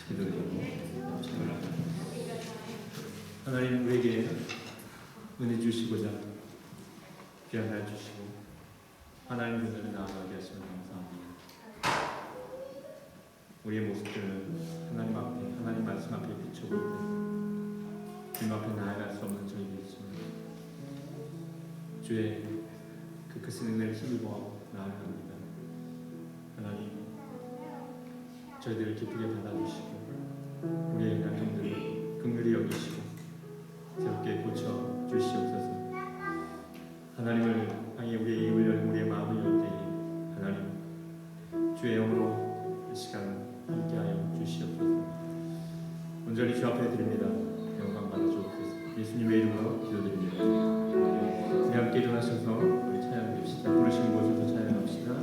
기도드리고 찬양합니다. 하나님, 우리에게 은혜 주시고자 귀한 날 주시고 하나님 눈을 나아가게 하시면 감사합니다. 우리의 모습들은 하나님 앞에, 하나님 말씀 앞에 비춰볼 때 주님 앞에 나아갈 수 없는 저희들이지만 주의 그 크신 은혜를 힘입어 나아갑니다. 하나님, 저희들을 기쁘게 받아주시고 우리의 약점들을 긍휼히 여기시고 새롭게 고쳐 주시옵소서. 하나님을 향해 우리의 입을 열고 우리의 마음을 열 때에 하나님 주의 영으로 이 시간 함께하여 주시옵소서. 온전히 주 앞에 드립니다. 영광 받아 주옵소서. 예수님의 이름으로 기도드립니다. 우리 함께 일어나셔서 우리 찬양합시다. 부르신 곳에서 찬양합시다.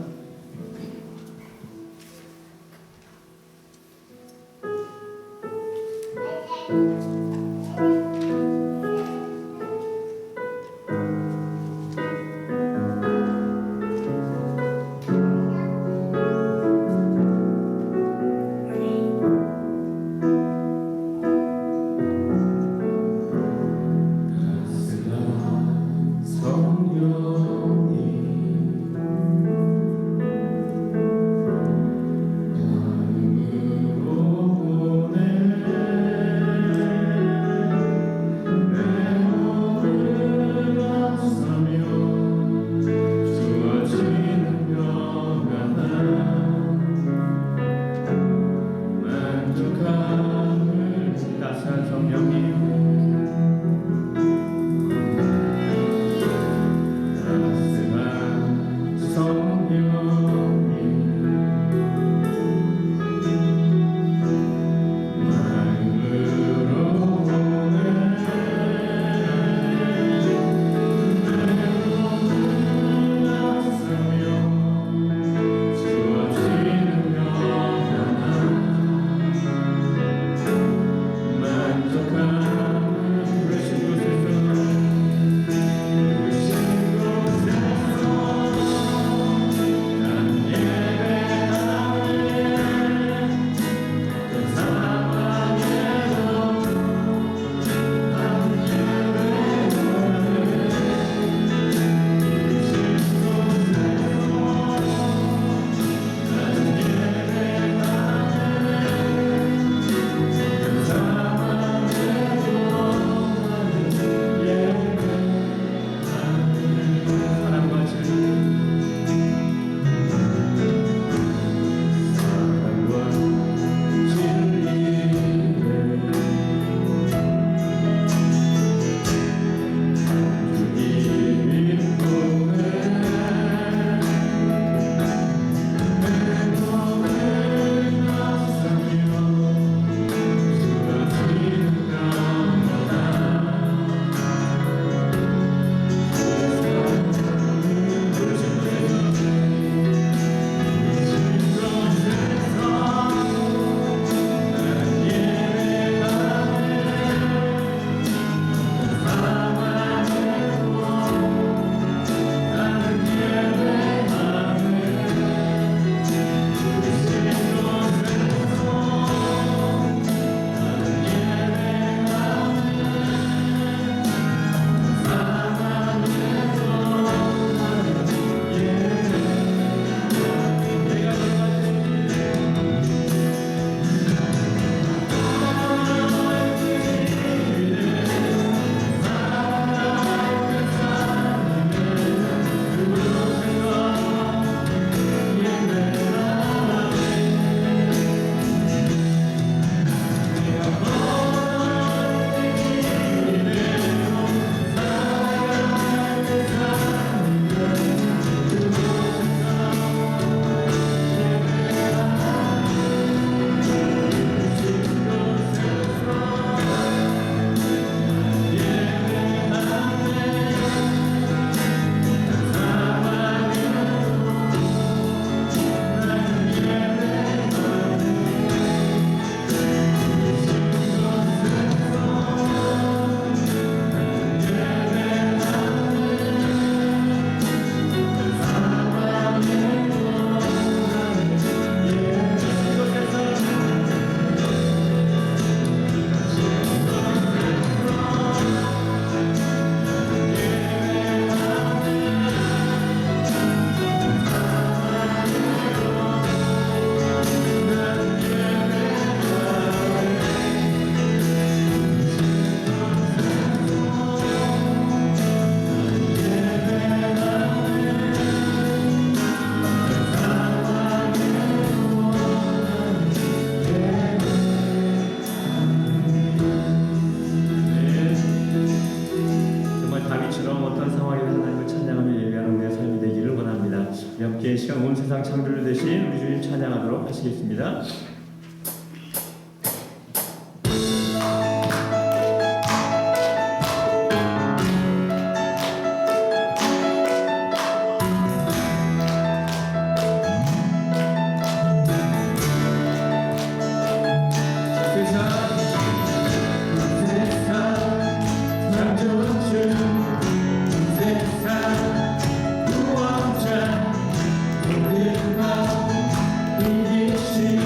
우리 함께 이 시간 온 세상 창조주 되신 우리 주님 찬양하도록 하시겠습니다. 이기시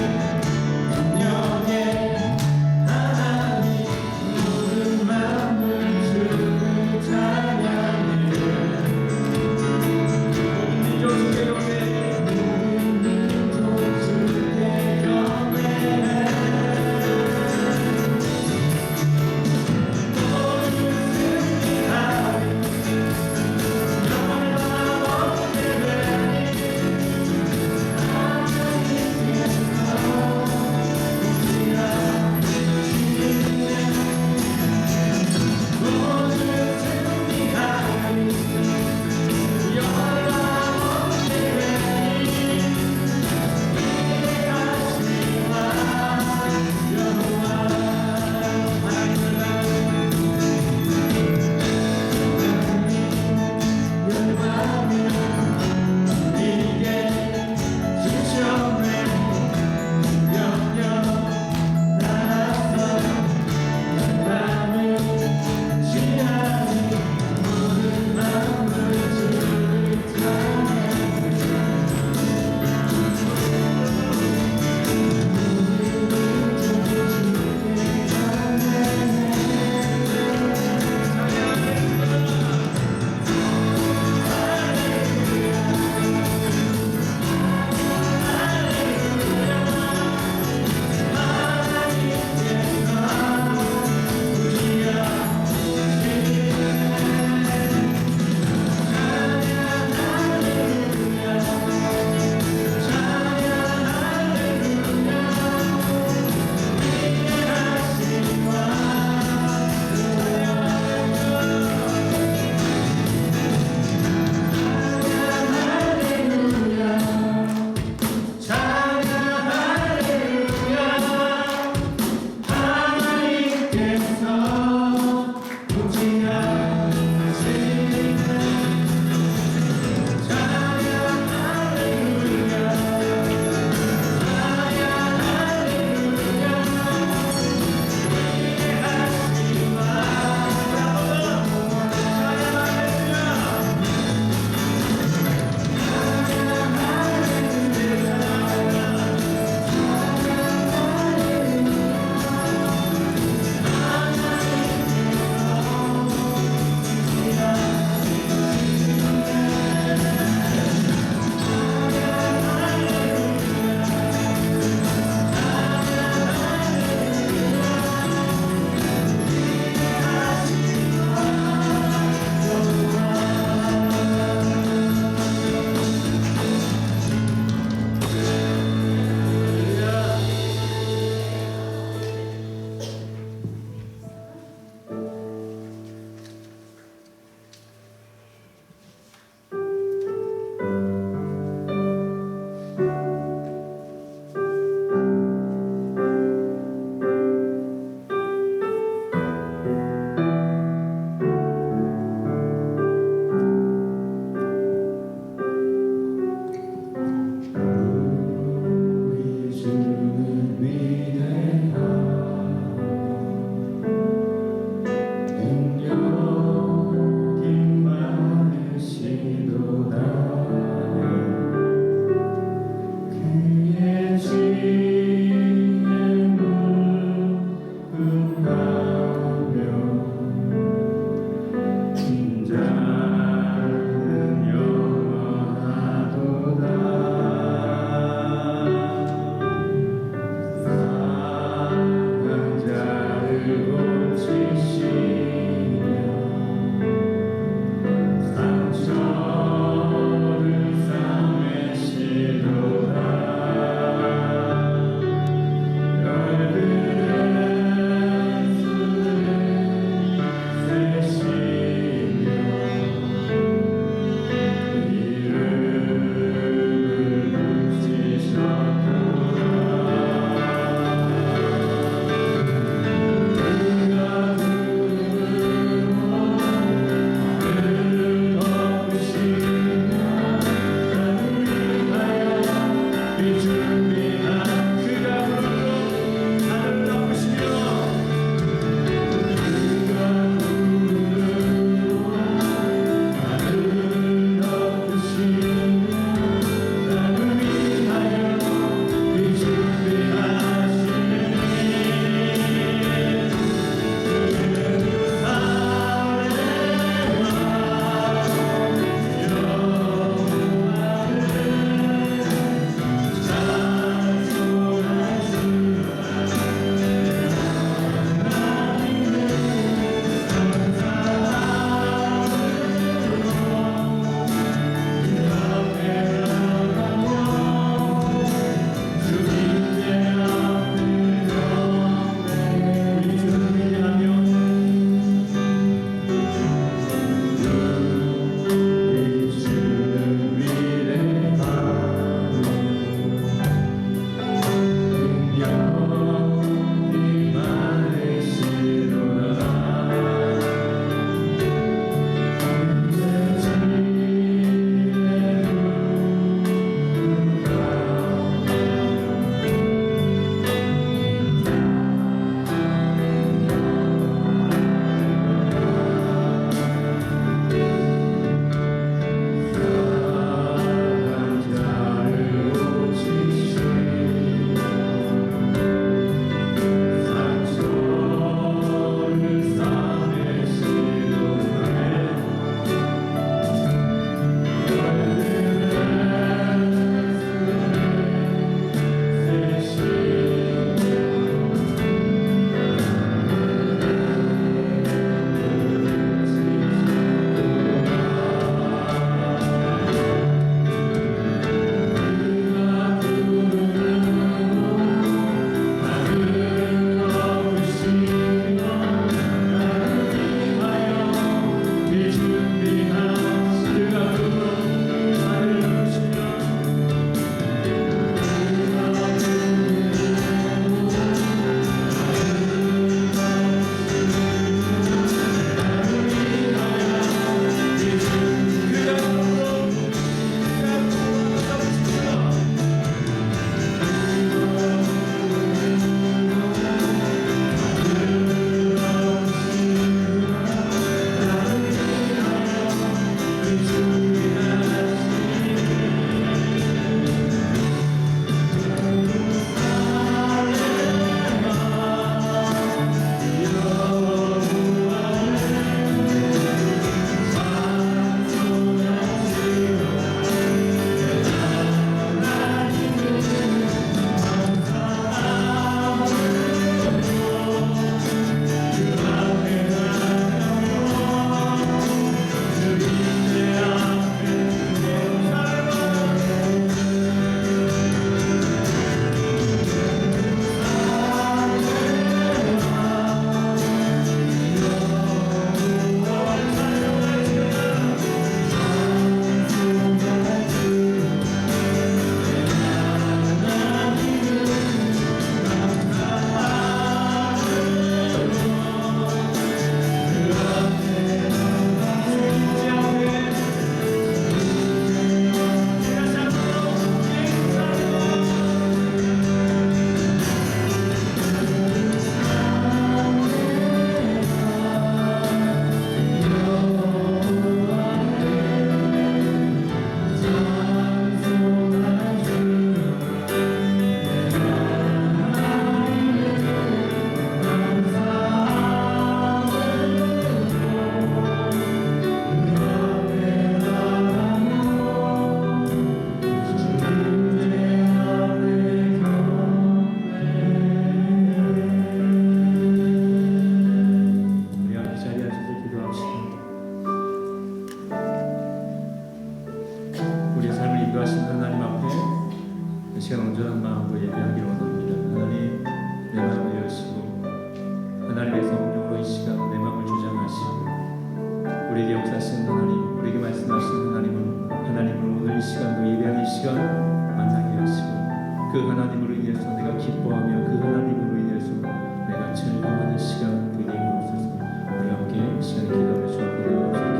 시간 온전한 마음으로 예배하기를 원합니다. 하나님, 내 마음을 여시고 하나님의 성령으로 이 시간 내 마음을 주장하시고 우리에게 역사하신 하나님, 우리에게 말씀하신 하나님을 오늘 이 시간도 예배하는 이 시간 만나게 하시고 그 하나님으로 인해서 내가 기뻐하며 그 하나님으로 인해서 내가 즐거워하는 시간 되게 하옵소서. 우리 함께 이 시간에 기도하며 주 앞에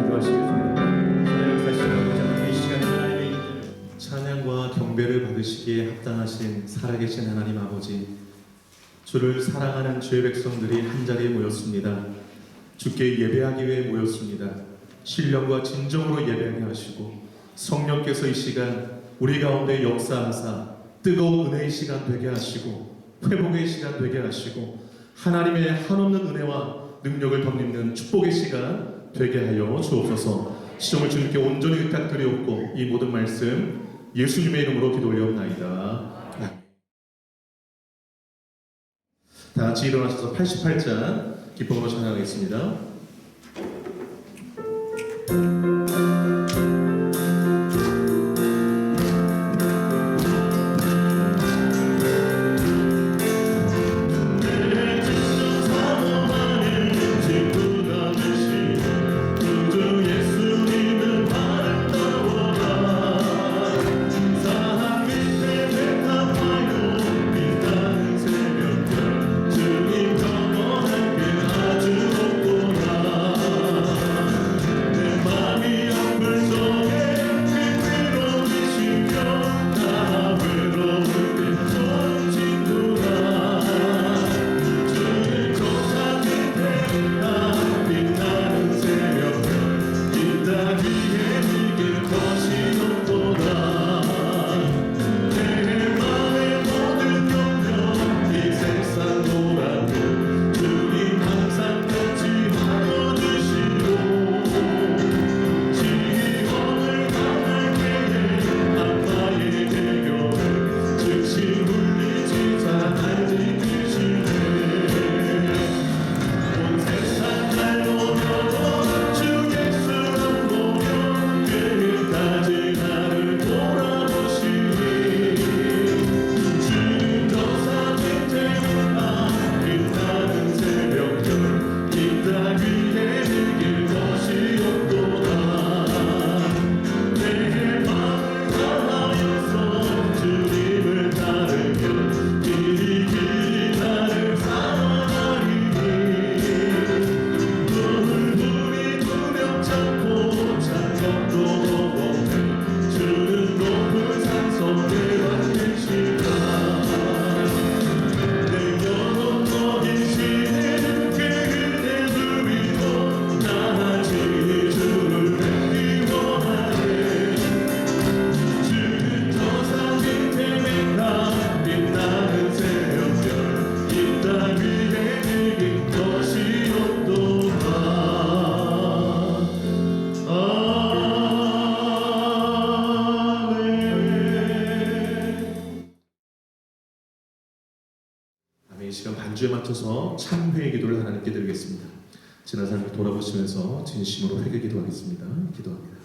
기도하시겠습니다. 하나님 역사하시는 이 시간에 하나님의 일을 찬양과 경배를 받으시기에 합당하신 살아계신 하나님 아버지, 주를 사랑하는 주의 백성들이 한자리에 모였습니다. 주께 예배하기 위해 모였습니다. 신령과 진정으로 예배하게 하시고 성령께서 이 시간 우리 가운데 역사하사 뜨거운 은혜의 시간 되게 하시고 회복의 시간 되게 하시고 하나님의 한없는 은혜와 능력을 덧입는 축복의 시간 되게 하여 주옵소서. 시종을 주님께 온전히 의탁드리옵고 이 모든 말씀 예수님의 이름으로 기도 올려옵나이다. 다 같이 일어나셔서 88장 기쁨으로 찬양하겠습니다. 이 시간 반주에 맞춰서 참회의 기도를 하나님께 드리겠습니다. 지난 삶을 돌아보시면서 진심으로 회개 기도하겠습니다. 기도합니다.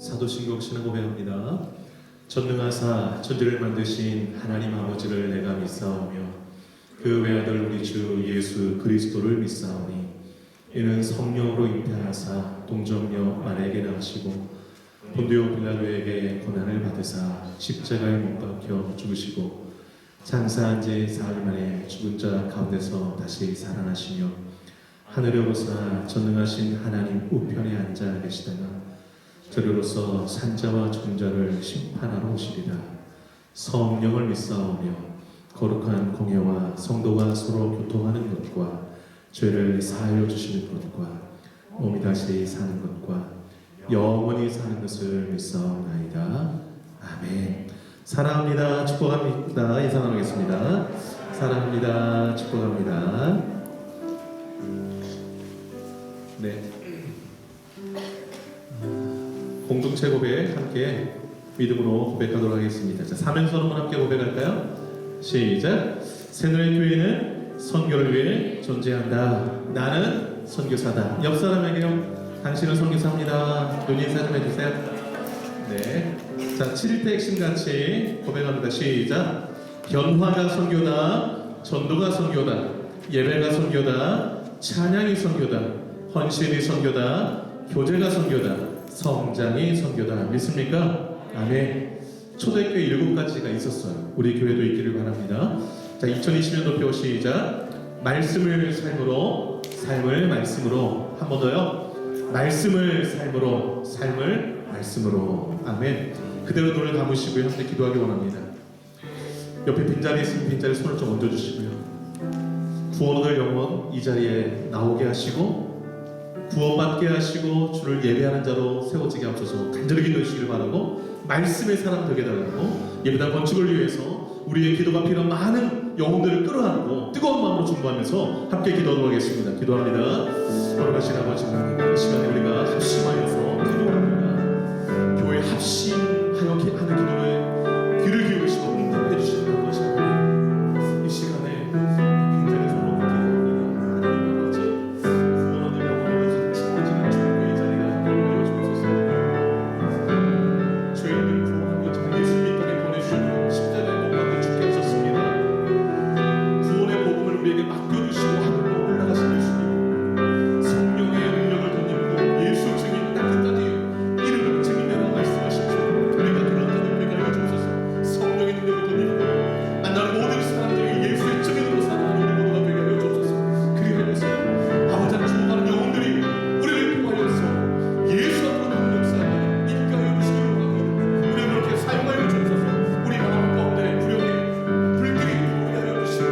사도신경 신앙 고백합니다. 전능하사 천지를 만드신 하나님 아버지를 내가 믿사오며 그 외아들 우리 주 예수 그리스도를 믿사오니 이는 성령으로 잉태하사 동정녀 마리아에게 나시고 본디오 빌라도에게 고난을 받으사 십자가에 못 박혀 죽으시고 장사한 지 사흘 만에 죽은 자 가운데서 다시 살아나시며 하늘에 오르사 전능하신 하나님 우편에 앉아 계시다가 저리로서 산자와 종자를 심판하러 오시리라. 성령을 믿사오며 거룩한 공예와 성도가 서로 교통하는 것과 죄를 사하여 주시는 것과 몸이 다시 사는 것과 영원히 사는 것을 믿사옵나이다. 아멘. 사랑합니다. 축복합니다. 인사 나누겠습니다. 사랑합니다. 축복합니다. 네. 공동체 고백 함께 믿음으로 고백하도록 하겠습니다. 자, 사면서 한번 함께 고백할까요? 시작. 새누리 교회는 선교를 위해 존재한다. 나는 선교사다. 옆 사람에게요. 당신은 선교사입니다. 눈 인사 좀 해주세요. 네. 자, 7대 핵심같이 고백합니다. 시작. 변화가 선교다. 전도가 선교다. 예배가 선교다. 찬양이 선교다. 헌신이 선교다. 교제가 선교다. 성장이 선교다. 믿습니까? 아멘. 초대교회 7가지가 있었어요. 우리 교회도 있기를 바랍니다. 자, 2020년도 표 시작. 말씀을 삶으로, 삶을 말씀으로. 한 번 더요. 말씀을 삶으로, 삶을 말씀으로. 아멘. 그대로 눈을 감으시고요. 함께 기도하기 원합니다. 옆에 빈자리 있으면 빈자리 손을 좀 얹어주시고요. 구원 얻을 영혼 이 자리에 나오게 하시고 구원받게 하시고 주를 예배하는 자로 세워지게 하셔서 간절히 기도해 주시길 바라고 말씀의 사람 되게 달라고 예배당 건축을 위해서 우리의 기도가 필요한 많은 영혼들을 끌어안고 뜨거운 마음으로 중보하면서 함께 기도하도록 하겠습니다. 기도합니다. 걸어가신 아버지 하나님, 이 시간에 우리가 합심하여서 기도합니다. 교회 합심하여 하는 기도에 귀를 기울이시고 응답해 주시는 것입니다. 이 시간에 굉장히 소로운 기도합니다. 하나님 아버지 구원하는 영혼으로 같이 퍼지는 주님의 자리가 되어 주옵소서. 죄인을 구원하고 정 예수님 이 땅에 보내주시고 십자가에 못 박혀 죽게 하셨습니다. 구원의 복음을 우리에게 맡겨주시고 하늘로 올라가신 예수님, 성령의 능력을 덧입고 예수 증인 땅끝까지 이름을 증인하라 말씀하시죠. 우리가 그런 자들 되게 하여 주옵소서. 성령의 능력을 덧입고 만나는 모든 사람들이 예수의 증인으로 살아가는 우리 모두가 되게 하여 주옵소서. 그리하여서 아버지를 주목하는 영혼들이 우리를 통하여서 예수 앞으로 나오는 역사에 있게 하여 주시기를 바랍니다. 우리를 그렇게 사용하여 주옵소서. 우리 마음 가운데 불령의 불길이 들어오게 하여 주시고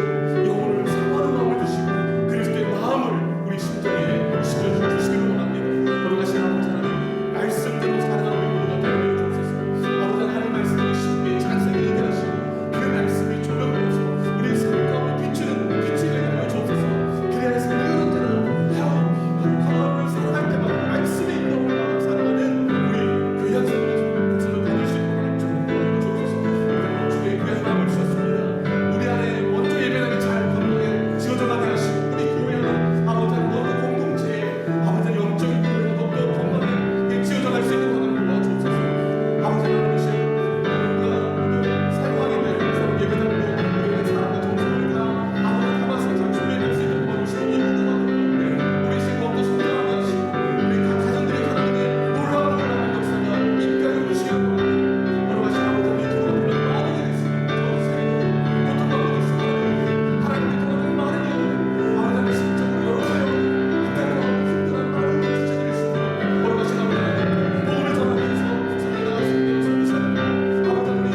영혼을 사모하는 마음을 주시고 그리스도의 마음을 우리 심정에 심어주시기를 원합니다. 걸어가신 아버지 하나님, 말씀대로 살아가는 우리 모두가 되게 하여 주옵소서. 아버지 하나님 말씀이 쉽게 자세히 얘기하시고 그 말씀이 조명으로서 우리 삶 가운데 비추는 빛이 되게 하여 주옵소서. 그래야 생각할 때나 하나님을 사랑할 때마다 말씀의 인도를 살아가는 우리 귀한 성도를 받을 수 있도록 하나님 좀 도와주옵소서. 주의 귀한 마음을 주셨습니다. 우리 안에 원조 예배당이 잘 건강하게 지어져가게 하시고 우리 교회 안에 아버지 원조 공동체에 아버지 영적인 부분을 더욱더 건강하게 지어져갈 수 있도록 하나님 도와주옵소서. 아버지 하나님 우리가 사용하게 될 예배당도 우리가 사랑과 정성을 다 아버지 담아서 잘 준비할 수 있도록 도와주시고 이 모두가 우리 신부도 성장하게 하시고 우리 각 가정들이 살아가는 놀라운 역사가 있게 하여 주시기 바랍니다. 걸어가신 아버지 우리 기도가 필요한 많은 일이 있습니다. 고통받고 계시고 하나님께 통하는 많은 일 아버지 심적으로 열어줘요. 한때로 힘들한 많은 지체들이 있습니다. 걸어가신 아버지 복음을 전하기 위해서 세상에 나가신 데 손이시는 아버지 우리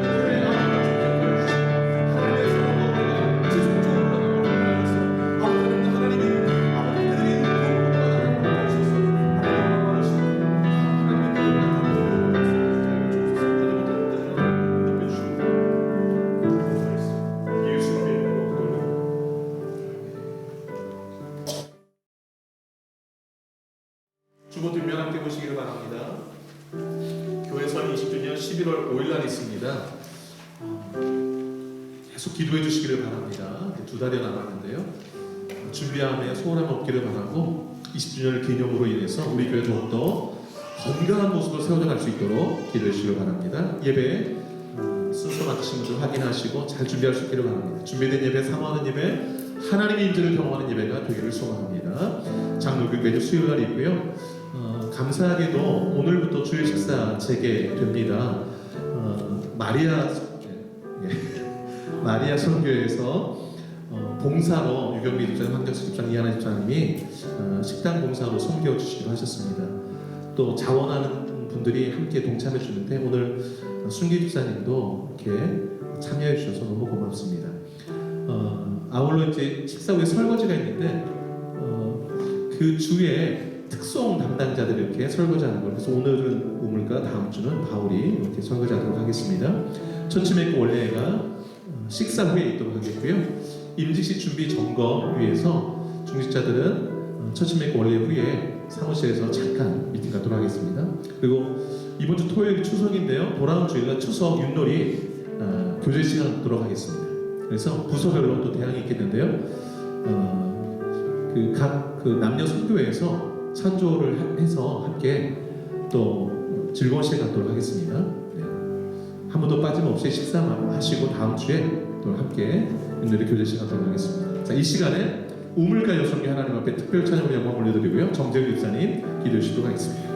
교회의 아버지를 준비하여 주시고 하나님의 사랑과 은혜가 지속적으로 흘러가고 하여서 아버지는 하나님이 아버지 그들이 복음을 받아가고 하셔서 하나님을 원하시고 하나님의 복음을 예수님의 이름으로 주보 뒷면 함께 보시기를 바랍니다. 교회선 20주년 11월 5일 날 있습니다. 계속 기도해 주시기를 바랍니다. 2달이 남았는데요. 준비함에 소홀함 없기를 바라고 20주년을 기념으로 인해서 우리 교회 더욱더 건강한 모습으로 세워져 갈 수 있도록 기도해 주시기 바랍니다. 예배 순서 맞추신 분들 확인하시고 잘 준비할 수 있기를 바랍니다. 준비된 예배, 사모하는 예배, 하나님의 인재를 경험하는 예배가 되기를 소망합니다. 장로교회 매주 수요일 날 있고요. 감사하게도 오늘부터 주일 식사 재개됩니다. 마리아 선교회에서 봉사로 유경미 집사님, 황정수 집사님, 이하나 집사님이 식당 봉사로 섬겨 주시기로 하셨습니다. 또 자원하는 분들이 함께 동참해 주는데 오늘 순기 집사님도 이렇게 참여해 주셔서 너무 고맙습니다. 아울러 이제 식사 후에 설거지가 있는데 그 주에 특송 담당자들이 이렇게 설거지하는 걸, 그래서 오늘은 우물가, 다음 주는 바울이 이렇게 설거지하도록 하겠습니다. 천치맥 원래가 식사 후에 있도록 하겠고요. 임직식 준비 점검 위해서 중직자들은 천치맥 원래 후에 사무실에서 잠깐 미팅 갖도록 하겠습니다. 그리고 이번 주 토요일 추석인데요. 돌아온 주일날 추석 윷놀이 교제 시간 갖도록 하겠습니다. 그래서 부서별로 또 대항이 있겠는데요. 각 남녀 선교회에서 찬조를 해서 함께 또 즐거운 시간 갖도록 하겠습니다. 네. 한 번도 빠짐없이 식사하시고 다음 주에 또 함께 윷놀이 교제 시간 갖도록 하겠습니다. 자, 이 시간에 우물가 여성이 하나님 앞에 특별 찬양의 영광 올려드리고요. 정재훈 집사님 기도해 주시도록 하겠습니다.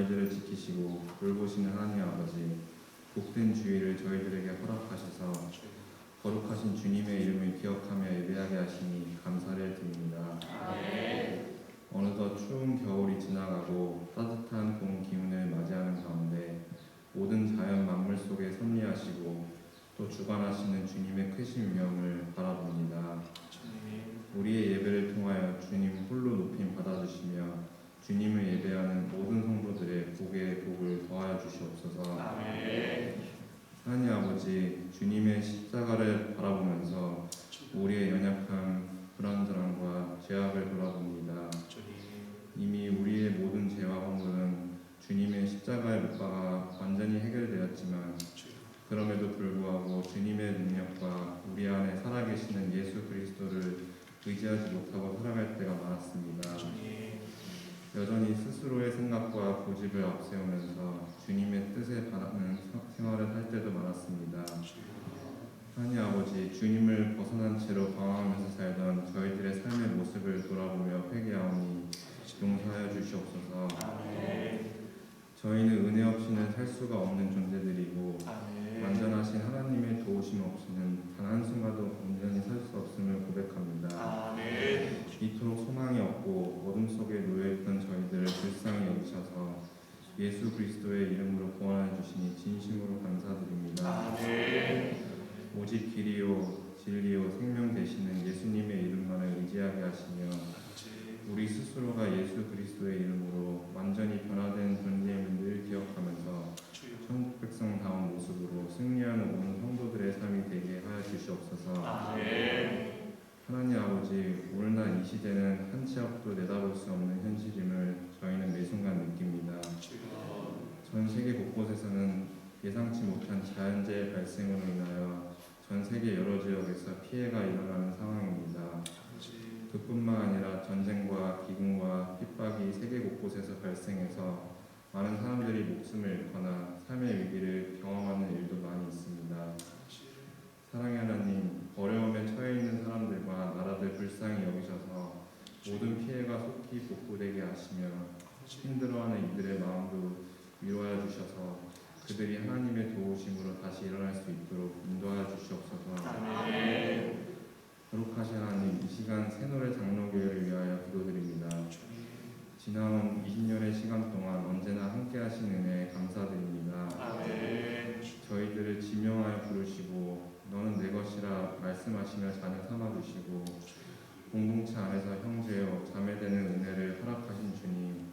저희들을 지키시고 돌보시는 하나님 아버지, 복된 주일을 저희들에게 허락하셔서 거룩하신 주님의 이름을 기억하며 예배하게 하시니 감사를 드립니다. 어느덧 추운 겨울이 지나가고 따뜻한 봄 기운을 맞이하는 가운데 모든 자연 만물 속에 섭리하시고 또 주관하시는 주님의 크신 위엄을 바라봅니다. 우리의 예배를 통하여 주님 홀로 높임 받아주시며 주님을 예배하는 모든 성도들의 복에 복을 더하여 주시옵소서. 하나님 아버지, 주님의 십자가를 바라보면서 우리의 연약함, 불완전함과 죄악을 돌아봅니다. 이미 우리의 모든 죄와 허물은 주님의 십자가의 못 박아 완전히 해결되었지만 그럼에도 불구하고 주님의 능력과 우리 안에 살아계시는 예수 그리스도를 의지하지 못하고 살아갈 때가 많았습니다. 여전히 스스로의 생각과 고집을 앞세우면서 주님의 뜻에 반하는 생활을 할 때도 많았습니다. 하나님 아버지, 주님을 벗어난 채로 방황하면서 살던 저희들의 삶의 모습을 돌아보며 회개하오니 용서하여 주시옵소서. 저희는 은혜 없이는 살 수가 없는 존재들이고 완전하신 하나님의 도우심 없이는 단 한순간도 온전히 살 수 없음을 고백합니다. 이토록 소망이 없고 어둠 속에 놓여있던 저희들을 불쌍히 여기셔서 예수 그리스도의 이름으로 구원해 주시니 진심으로 감사드립니다. 오직 길이요 진리요 생명 되시는 예수님의 이름만을 의지하게 하시며 우리 스스로가 예수 그리스도의 이름으로 완전히 변화된 존재임을 늘 기억하면서 천국 백성다운 모습으로 승리하는 온 성도들의 삶이 되게 하여 주시옵소서. 하나님 아버지, 오늘날 이 시대는 한 치 앞도 내다볼 수 없는 현실임을 저희는 매 순간 느낍니다. 전 세계 곳곳에서는 예상치 못한 자연재해 발생으로 인하여 전 세계 여러 지역에서 피해가 일어나는 상황입니다. 그뿐만 아니라 전쟁과 기근과 핍박이 세계 곳곳에서 발생해서 많은 사람들이 목숨을 잃거나 삶의 위기를 경험하는 일도 많이 있습니다. 사랑의 하나님, 어려움에 처해 있는 사람들과 나라들 불쌍히 여기셔서 모든 피해가 속히 복구되게 하시며 힘들어하는 이들의 마음도 위로하여 주셔서 그들이 하나님의 도우심으로 다시 일어날 수 있도록 인도하여 주시옵소서. 거룩하신 하나님, 이 시간 새노래 장로교회를 위하여 기도드립니다. 지나온 20년의 시간 동안 언제나 함께 하신 은혜에 감사드립니다. 저희들을 지명하여 부르시고 너는 내 것이라 말씀하시며 자녀 삼아주시고 공동체 안에서 형제요 자매되는 은혜를 허락하신 주님,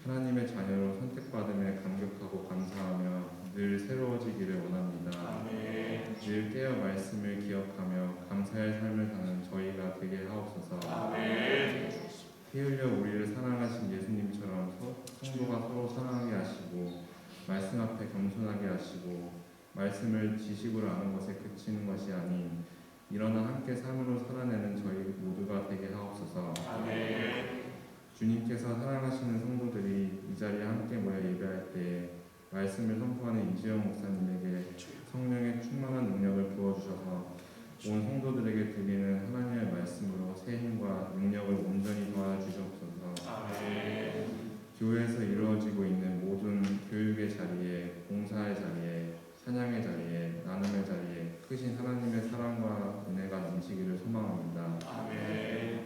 하나님의 자녀로 선택받음에 감격하고 감사하며 늘 새로워지기를 원합니다. 늘 깨어 말씀을 기억하며 감사의 삶을 사는 저희가 되게 하옵소서. 피 흘려 우리를 사랑하신 예수님처럼 성도가 서로 사랑하게 하시고 말씀 앞에 겸손하게 하시고 말씀을 지식으로 아는 것에 그치는 것이 아닌 일어나 함께 삶으로 살아내는 저희 모두가 되게 하옵소서. 주님께서 사랑하시는 성도들이 이 자리에 함께 모여 예배할 때에 말씀을 선포하는 이지영 목사님에게 성령의 충만한 능력을 부어주셔서 온 성도들에게 드리는 하나님의 말씀으로 새 힘과 능력을 온전히 더하여 주시옵소서. 교회에서 이루어지고 있는 모든 교육의 자리에, 봉사의 자리에, 찬양의 자리에, 나눔의 자리에 크신 하나님의 사랑과 은혜가 넘치기를 소망합니다.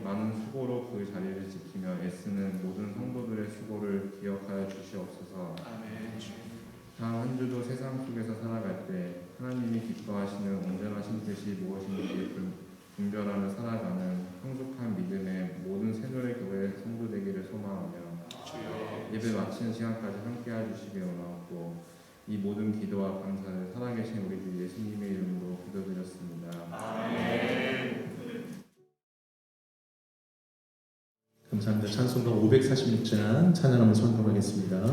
많은 수고로 그 자리를 지키며 애쓰는 모든 성도들의 수고를 기억하여 주시옵소서. 다음 한 주도 세상 속에서 살아갈 때 하나님이 기뻐하시는 온전하신 뜻이 무엇인지 분별하며 살아가는 성숙한 믿음의 모든 새노래 교회 성도 되기를 소망하며 예배 마치는 시간까지 함께 해주시기 원하고 이 모든 기도와 감사를 살아계신 우리 주 예수님의 이름으로 기도드렸습니다. 감사합니다. 찬송가 546장 찬양하며 선포하겠습니다.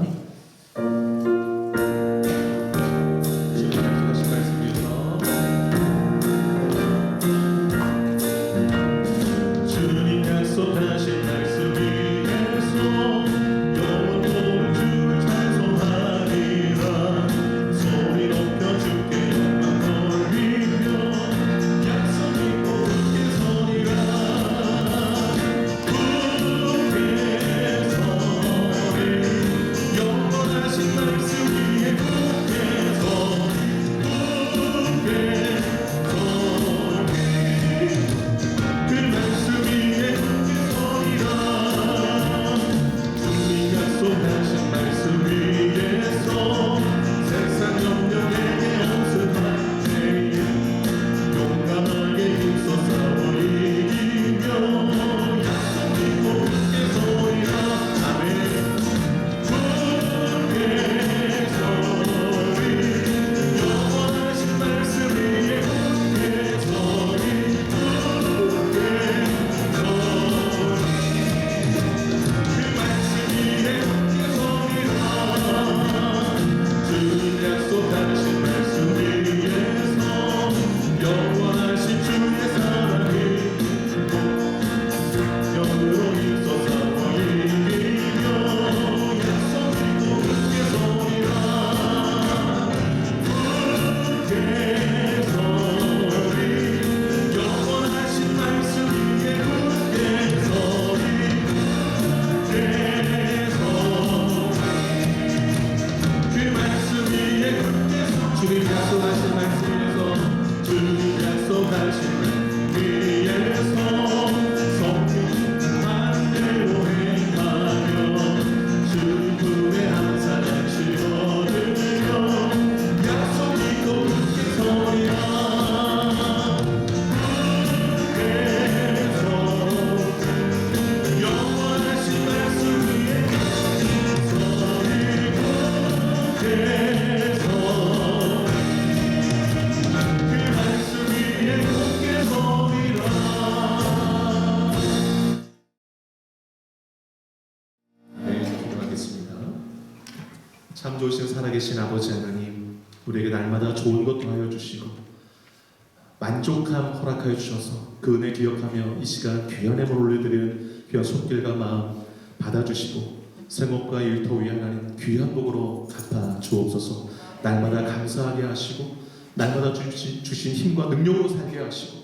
영원히 참 좋으신 살아계신 아버지 하나님, 우리에게 날마다 좋은 것 더하여 주시고 만족함 허락하여 주셔서 그 은혜 기억하며 이 시간 귀한 예물 올려드리는 귀한 손길과 마음 받아주시고 생업과 일터 위에 하나님 귀한 복으로 갚아 주옵소서. 날마다 감사하게 하시고 날마다 주신 힘과 능력으로 살게 하시고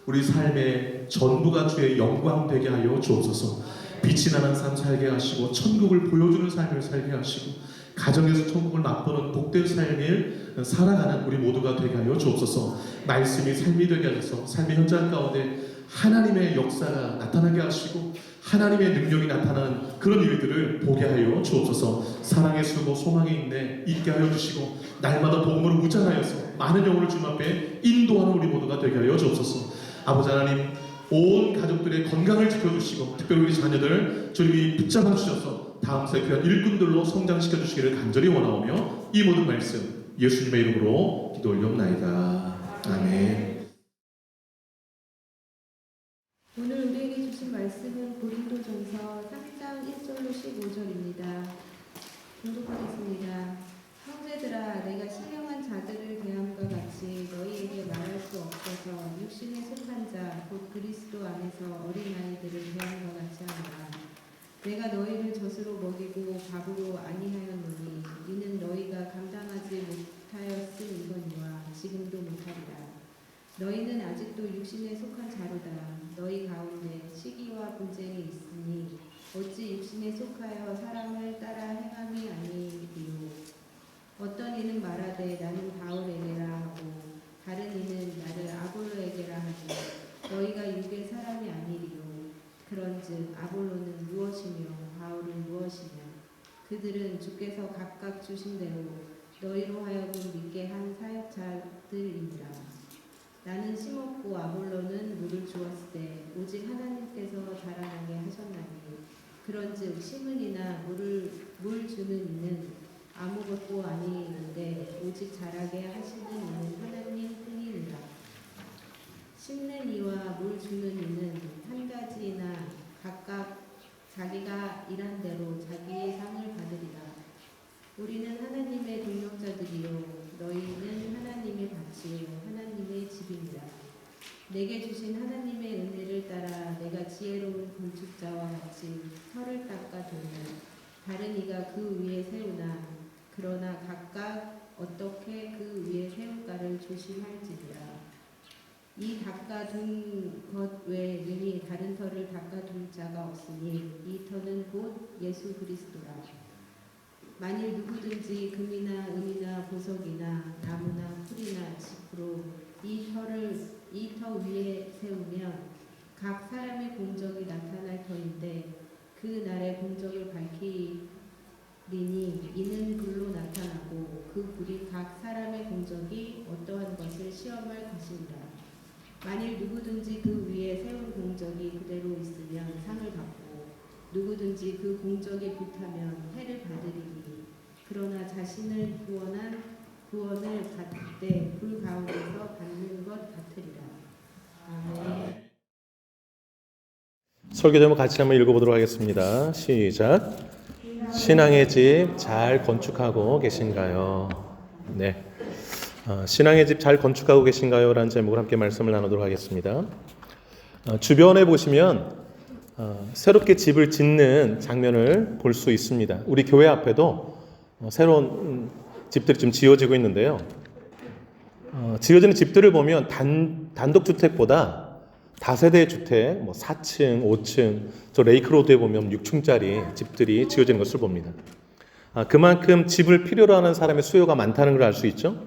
우리 삶의 전부가 주의 영광 되게 하여 주옵소서. 빛이 나는 삶 살게 하시고 천국을 보여주는 삶을 살게 하시고 가정에서 천국을 맛보는 복된 삶을 살아가는 우리 모두가 되게 하여 주옵소서. 말씀이 삶이 되게 하셔서 삶의 현장 가운데 하나님의 역사가 나타나게 하시고 하나님의 능력이 나타나는 그런 일들을 보게 하여 주옵소서. 사랑의 수고 소망의 인내 있게 하여 주시고 날마다 복음으로 무장하여서 많은 영혼을 주님 앞에 인도하는 우리 모두가 되게 하여 주옵소서. 아버지 하나님, 온 가족들의 건강을 지켜주시고 특별히 우리 자녀들 주님이 붙잡아 주셔서 다음 세대 귀한 일꾼들로 성장시켜 주시기를 간절히 원하오며 이 모든 말씀 예수님의 이름으로 기도 올려옵나이다. 아멘. 오늘 우리에게 주신 말씀은 고린도전서 3장 1절로 15절입니다. 공독하겠습니다. 형제들아, 내가 신령한 자들을 대함과 같이 너희에게 말할 수 없어서 육신에 속한 자, 곧 그리스도 안에서 어린아이들을 대함과 같이 한다. 내가 너희를 젖으로 먹이고 밥으로 아니하였노니 이는 너희가 감당하지 못하였음이거니와 지금도 못하리라. 너희는 아직도 육신에 속한 자로다. 너희 가운데 시기와 분쟁이 있으니 어찌 육신에 속하여 사람을 따라 행함이 아니리요. 어떤 이는 말하되 나는 바울에게라 하고 다른 이는 나를 아볼로에게라 하지 너희가 육의 사람이 아니리요. 그런즉 아볼로는 무엇이며 바울은 무엇이며 그들은 주께서 각각 주신 대로 너희로 하여금 믿게 한 사역자들이니라. 나는 심었고 아볼로는 물을 주었을 때 오직 하나님께서 자라나게 하셨나니 그런즉 심은 이나 물 주는 이는 아무것도 아니는데 오직 자라게 하시는 이는 하나님 뿐이니라. 심는 이와 물 주는 이는 한 가지나 각각 자기가 일한 대로 자기의 상을 받으리라. 우리는 하나님의 동역자들이요 너희는 하나님의 밭이요 하나님의 집입니다. 내게 주신 하나님의 은혜를 따라 내가 지혜로운 건축자와 같이 터를 닦아 두면 다른 이가 그 위에 세우나 그러나 각각 어떻게 그 위에 세울까를 조심할지니라. 이 닦아둔 것 외에 능히 다른 터를 닦아둘 자가 없으니 이 터는 곧 예수 그리스도라. 만일 누구든지 금이나 은이나 보석이나 나무나 풀이나 짚으로 이 터 위에 세우면 각 사람의 공적이 나타날 터인데 그 날의 공적을 밝히리니 이는 불로 나타나고 그 불이 각 사람의 공적이 어떠한 것을 시험할 것이니라. 만일 누구든지 그 위에 세운 공적이 그대로 있으면 상을 받고 누구든지 그 공적이 불타면 해를 받으리니 그러나 자신을 구원을 받을 때 불 가운데서 받는 것 같으리라. 아멘. 설교 제목 같이 한번 읽어보도록 하겠습니다. 시작. 신앙의 집 잘 건축하고 계신가요? 네. 신앙의 집 잘 건축하고 계신가요? 라는 제목으로 함께 말씀을 나누도록 하겠습니다. 주변에 보시면 새롭게 집을 짓는 장면을 볼 수 있습니다. 우리 교회 앞에도 새로운 집들이 좀 지어지고 있는데요. 지어지는 집들을 보면 단독주택보다 다세대 주택, 4층, 5층, 저 레이크로드에 보면 6층짜리 집들이 지어지는 것을 봅니다. 그만큼 집을 필요로 하는 사람의 수요가 많다는 걸 알 수 있죠.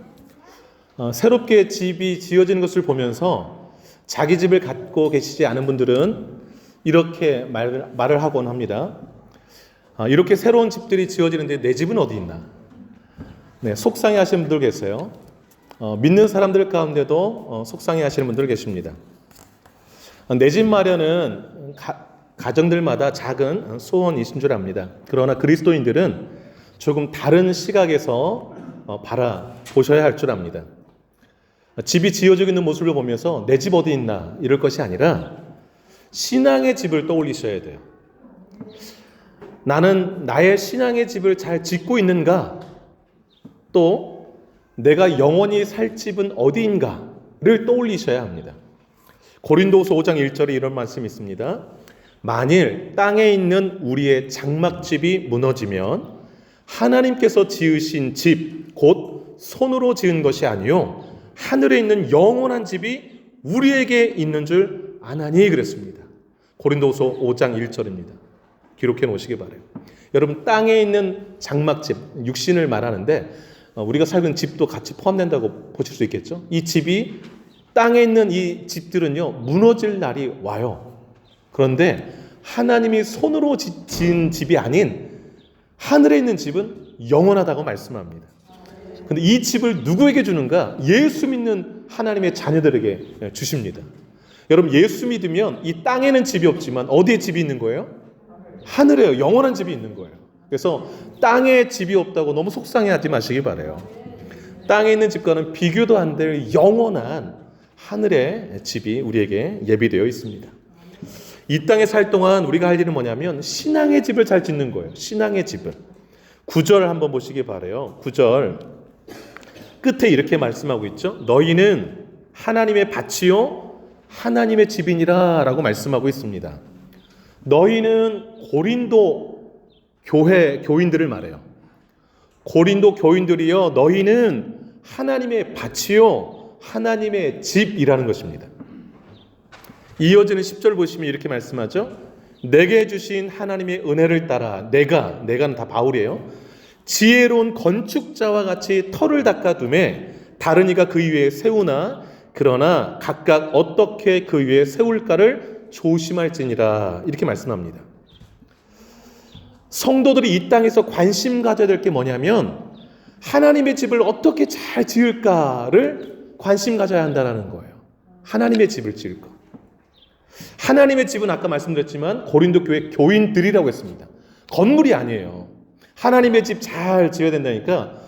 새롭게 집이 지어지는 것을 보면서 자기 집을 갖고 계시지 않은 분들은 이렇게 말을 하곤 합니다. 이렇게 새로운 집들이 지어지는데 내 집은 어디 있나? 네, 속상해 하시는 분들 계세요. 믿는 사람들 가운데도 속상해 하시는 분들 계십니다. 내 집 마련은 가정들마다 작은 소원이신 줄 압니다. 그러나 그리스도인들은 조금 다른 시각에서 바라보셔야 할 줄 압니다. 집이 지어지고 있는 모습을 보면서 내 집 어디 있나 이럴 것이 아니라 신앙의 집을 떠올리셔야 돼요. 나는 나의 신앙의 집을 잘 짓고 있는가? 또 내가 영원히 살 집은 어디인가를 떠올리셔야 합니다. 고린도후서 5장 1절에 이런 말씀이 있습니다. 만일 땅에 있는 우리의 장막집이 무너지면 하나님께서 지으신 집, 곧 손으로 지은 것이 아니요 하늘에 있는 영원한 집이 우리에게 있는 줄 아나니 그랬습니다. 고린도후서 5장 1절입니다. 기록해 놓으시기 바라요. 여러분, 땅에 있는 장막집, 육신을 말하는데 우리가 살고 있는 집도 같이 포함된다고 보실 수 있겠죠. 이 집이, 땅에 있는 이 집들은요 무너질 날이 와요. 그런데 하나님이 손으로 지은 집이 아닌 하늘에 있는 집은 영원하다고 말씀합니다. 근데 이 집을 누구에게 주는가? 예수 믿는 하나님의 자녀들에게 주십니다. 여러분, 예수 믿으면 이 땅에는 집이 없지만 어디에 집이 있는 거예요? 하늘에요. 영원한 집이 있는 거예요. 그래서 땅에 집이 없다고 너무 속상해하지 마시기 바라요. 땅에 있는 집과는 비교도 안 될 영원한 하늘의 집이 우리에게 예비되어 있습니다. 이 땅에 살 동안 우리가 할 일은 뭐냐면 신앙의 집을 잘 짓는 거예요. 신앙의 집을. 9절 한번 보시기 바라요. 9절 끝에 이렇게 말씀하고 있죠. 너희는 하나님의 밭이요 하나님의 집이니라 라고 말씀하고 있습니다. 너희는 고린도 교인들을 말해요. 고린도 교인들이요 너희는 하나님의 밭이요 하나님의 집이라는 것입니다. 이어지는 10절 보시면 이렇게 말씀하죠. 내게 주신 하나님의 은혜를 따라 내가는 다 바울이에요. 지혜로운 건축자와 같이 터를 닦아두매 다른 이가 그 위에 세우나 그러나 각각 어떻게 그 위에 세울까를 조심할지니라 이렇게 말씀합니다. 성도들이 이 땅에서 관심 가져야 될 게 뭐냐면 하나님의 집을 어떻게 잘 지을까를 관심 가져야 한다는 거예요. 하나님의 집을 지을 것. 하나님의 집은 아까 말씀드렸지만 고린도 교회 교인들이라고 했습니다. 건물이 아니에요. 하나님의 집 잘 지어야 된다니까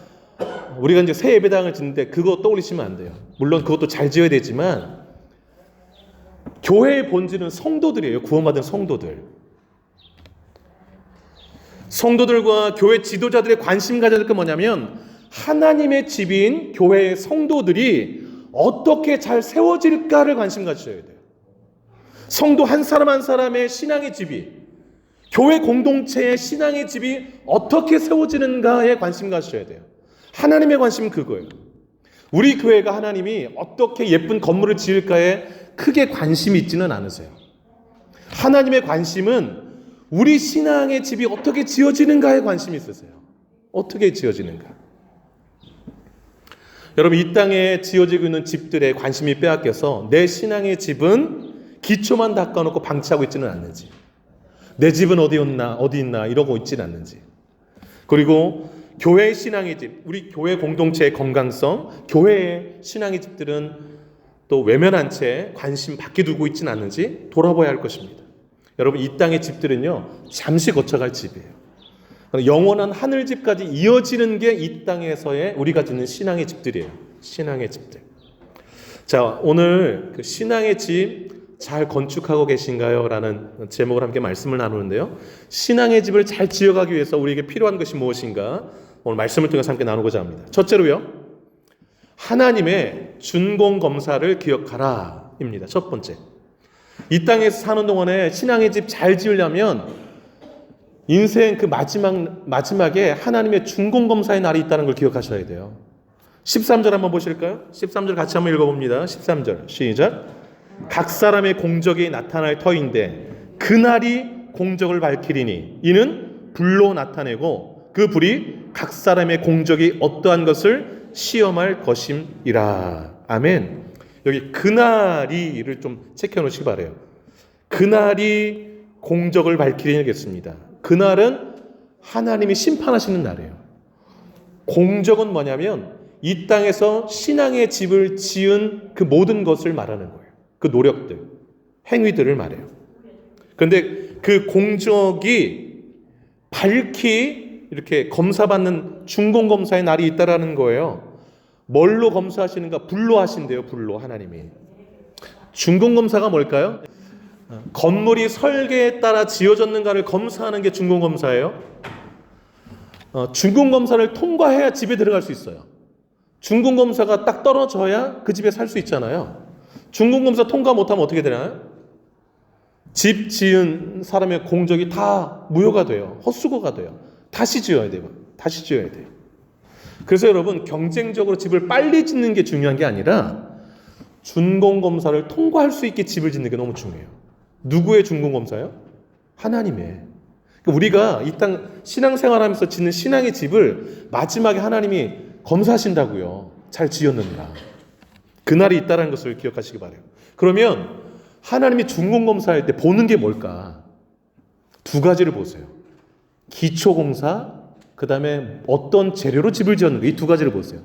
우리가 이제 새 예배당을 짓는데 그거 떠올리시면 안 돼요. 물론 그것도 잘 지어야 되지만 교회의 본질은 성도들이에요. 구원받은 성도들. 성도들과 교회 지도자들의 관심 가져야 될 게 뭐냐면 하나님의 집인 교회의 성도들이 어떻게 잘 세워질까를 관심 가져야 돼요. 성도 한 사람 한 사람의 신앙의 집이 교회 공동체의 신앙의 집이 어떻게 세워지는가에 관심 가져야 돼요. 하나님의 관심은 그거예요. 우리 교회가 하나님이 어떻게 예쁜 건물을 지을까에 크게 관심이 있지는 않으세요. 하나님의 관심은 우리 신앙의 집이 어떻게 지어지는가에 관심이 있으세요. 어떻게 지어지는가. 여러분, 이 땅에 지어지고 있는 집들에 관심이 빼앗겨서 내 신앙의 집은 기초만 닦아놓고 방치하고 있지는 않는지, 내 집은 어디 있나 이러고 있지는 않는지, 그리고 교회의 신앙의 집, 우리 교회 공동체의 건강성, 교회의 신앙의 집들은 또 외면한 채 관심 밖에 두고 있지는 않는지 돌아봐야 할 것입니다. 여러분, 이 땅의 집들은요 잠시 거쳐갈 집이에요. 영원한 하늘집까지 이어지는 게 이 땅에서의 우리가 짓는 신앙의 집들이에요. 신앙의 집들. 자, 오늘 그 신앙의 집 잘 건축하고 계신가요? 라는 제목을 함께 말씀을 나누는데요. 신앙의 집을 잘 지어가기 위해서 우리에게 필요한 것이 무엇인가? 오늘 말씀을 통해서 함께 나누고자 합니다. 첫째로요, 하나님의 준공검사를 기억하라 입니다. 첫 번째, 이 땅에서 사는 동안에 신앙의 집 잘 지으려면 인생 그 마지막에 하나님의 준공검사의 날이 있다는 걸 기억하셔야 돼요. 13절 한번 보실까요? 13절 같이 한번 읽어봅니다. 13절 시작. 각 사람의 공적이 나타날 터인데 그날이 공적을 밝히리니 이는 불로 나타내고 그 불이 각 사람의 공적이 어떠한 것을 시험할 것임이라. 아멘. 여기 그날이를 좀 체크해 놓으시기 바라요. 그날이 공적을 밝히리겠습니다. 그날은 하나님이 심판하시는 날이에요. 공적은 뭐냐면 이 땅에서 신앙의 집을 지은 그 모든 것을 말하는 거예요. 그 노력들, 행위들을 말해요. 그런데 그 공적이 밝히 이렇게 검사받는 준공검사의 날이 있다라는 거예요. 뭘로 검사하시는가? 불로 하신대요. 불로 하나님이. 준공검사가 뭘까요? 건물이 설계에 따라 지어졌는가를 검사하는 게 준공검사예요. 중간검사를 통과해야 집에 들어갈 수 있어요. 중간검사가 딱 떨어져야 그 집에 살 수 있잖아요. 중간검사 통과 못하면 어떻게 되나요? 집 지은 사람의 공적이 다 무효가 돼요. 헛수고가 돼요. 다시 지어야 돼요. 다시 지어야 돼요. 그래서 여러분, 경쟁적으로 집을 빨리 짓는 게 중요한 게 아니라 준공검사를 통과할 수 있게 집을 짓는 게 너무 중요해요. 누구의 준공검사요? 하나님의. 그러니까 우리가 이 땅 신앙생활하면서 짓는 신앙의 집을 마지막에 하나님이 검사하신다고요. 잘 지었는가. 그날이 있다는 것을 기억하시기 바라요. 그러면 하나님이 준공검사할 때 보는 게 뭘까? 두 가지를 보세요. 기초공사, 그 다음에 어떤 재료로 집을 지었는가. 이 두 가지를 보세요.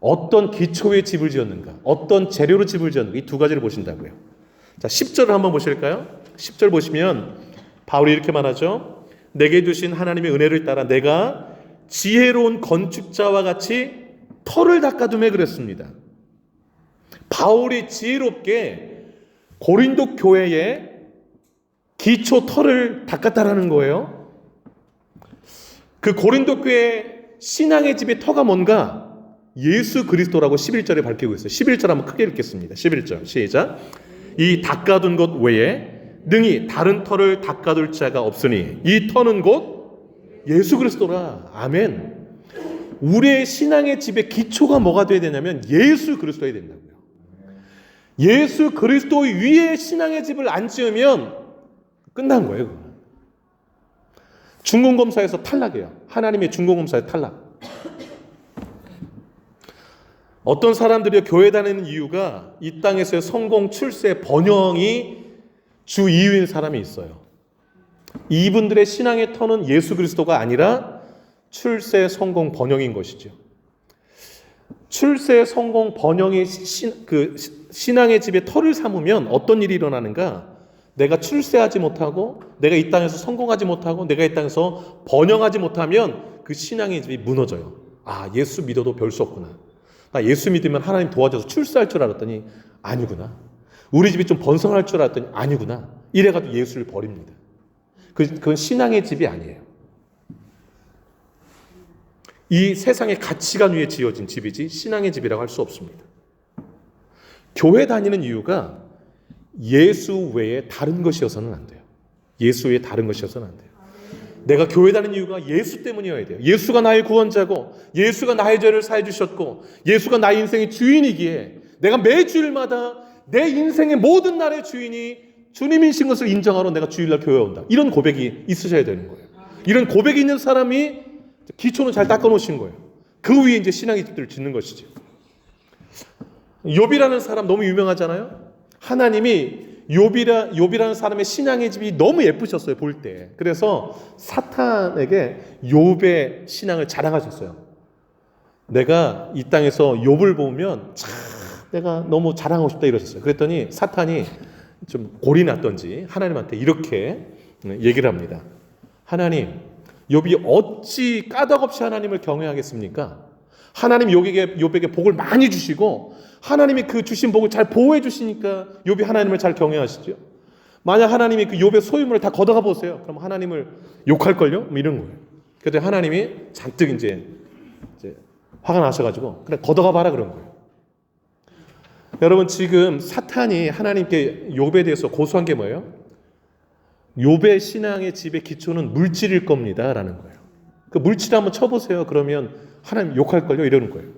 어떤 기초의 집을 지었는가, 어떤 재료로 집을 지었는가, 이 두 가지를 보신다고요. 자, 10절을 한번 보실까요? 10절 보시면 바울이 이렇게 말하죠. 내게 주신 하나님의 은혜를 따라 내가 지혜로운 건축자와 같이 터를 닦아둠에 그랬습니다. 바울이 지혜롭게 고린도 교회의 기초 터를 닦았다라는 거예요. 그 고린도 교회 신앙의 집의 터가 뭔가? 예수 그리스도라고 11절에 밝히고 있어요. 11절 한번 크게 읽겠습니다. 11절 시작. 이 닦아둔 것 외에 능히 다른 터를 닦아둘 자가 없으니 이 터는 곧 예수 그리스도라. 아멘. 우리의 신앙의 집의 기초가 뭐가 돼야 되냐면 예수 그리스도여야 된다고요. 예수 그리스도 위에 신앙의 집을 안 지으면 끝난 거예요. 그건. 중공검사에서 탈락이에요. 하나님의 중공검사에 탈락. 어떤 사람들이 교회 다니는 이유가 이 땅에서의 성공, 출세, 번영이 주 이유인 사람이 있어요. 이분들의 신앙의 터는 예수 그리스도가 아니라 출세, 성공, 번영인 것이죠. 출세, 성공, 번영이 신앙의 집에 터를 삼으면 어떤 일이 일어나는가? 내가 출세하지 못하고, 내가 이 땅에서 성공하지 못하고, 내가 이 땅에서 번영하지 못하면 그 신앙의 집이 무너져요. 아, 예수 믿어도 별 수 없구나. 나 예수 믿으면 하나님 도와줘서 출세할 줄 알았더니 아니구나. 우리 집이 좀 번성할 줄 알았더니 아니구나. 이래가지고 예수를 버립니다. 그건 신앙의 집이 아니에요. 이 세상의 가치관 위에 지어진 집이지 신앙의 집이라고 할 수 없습니다. 교회 다니는 이유가 예수 외에 다른 것이어서는 안 돼요. 예수 외에 다른 것이어서는 안 돼요. 내가 교회 다니는 이유가 예수 때문이어야 돼요. 예수가 나의 구원자고, 예수가 나의 죄를 사해 주셨고, 예수가 나의 인생의 주인이기에 내가 매 주일마다 내 인생의 모든 날의 주인이 주님이신 것을 인정하러 내가 주일날 교회에 온다. 이런 고백이 있으셔야 되는 거예요. 이런 고백이 있는 사람이 기초는 잘 닦아놓으신 거예요. 그 위에 이제 신앙의 집들을 짓는 것이죠. 욥이라는 사람 너무 유명하잖아요. 하나님이 욥이라는 사람의 신앙의 집이 너무 예쁘셨어요, 볼 때. 그래서 사탄에게 욥의 신앙을 자랑하셨어요. 내가 이 땅에서 욥을 보면 참 내가 너무 자랑하고 싶다 이러셨어요. 그랬더니 사탄이 좀 골이 났던지 하나님한테 이렇게 얘기를 합니다. 하나님, 욥이 어찌 까닭없이 하나님을 경외하겠습니까? 하나님 욥에게 복을 많이 주시고 하나님이 그 주신 복을 잘 보호해 주시니까 욥이 하나님을 잘 경외하시죠. 만약 하나님이 그 욥의 소유물을 다 걷어가 보세요. 그럼 하나님을 욕할걸요? 뭐 이런 거예요. 그래서 하나님이 잔뜩 이제 화가 나셔가지고 그래 걷어가 봐라 그런 거예요. 여러분, 지금 사탄이 하나님께 욥에 대해서 고소한 게 뭐예요? 욥의 신앙의 집의 기초는 물질일 겁니다 라는 거예요. 그 물질 한번 쳐보세요. 그러면 하나님 욕할걸요? 이러는 거예요.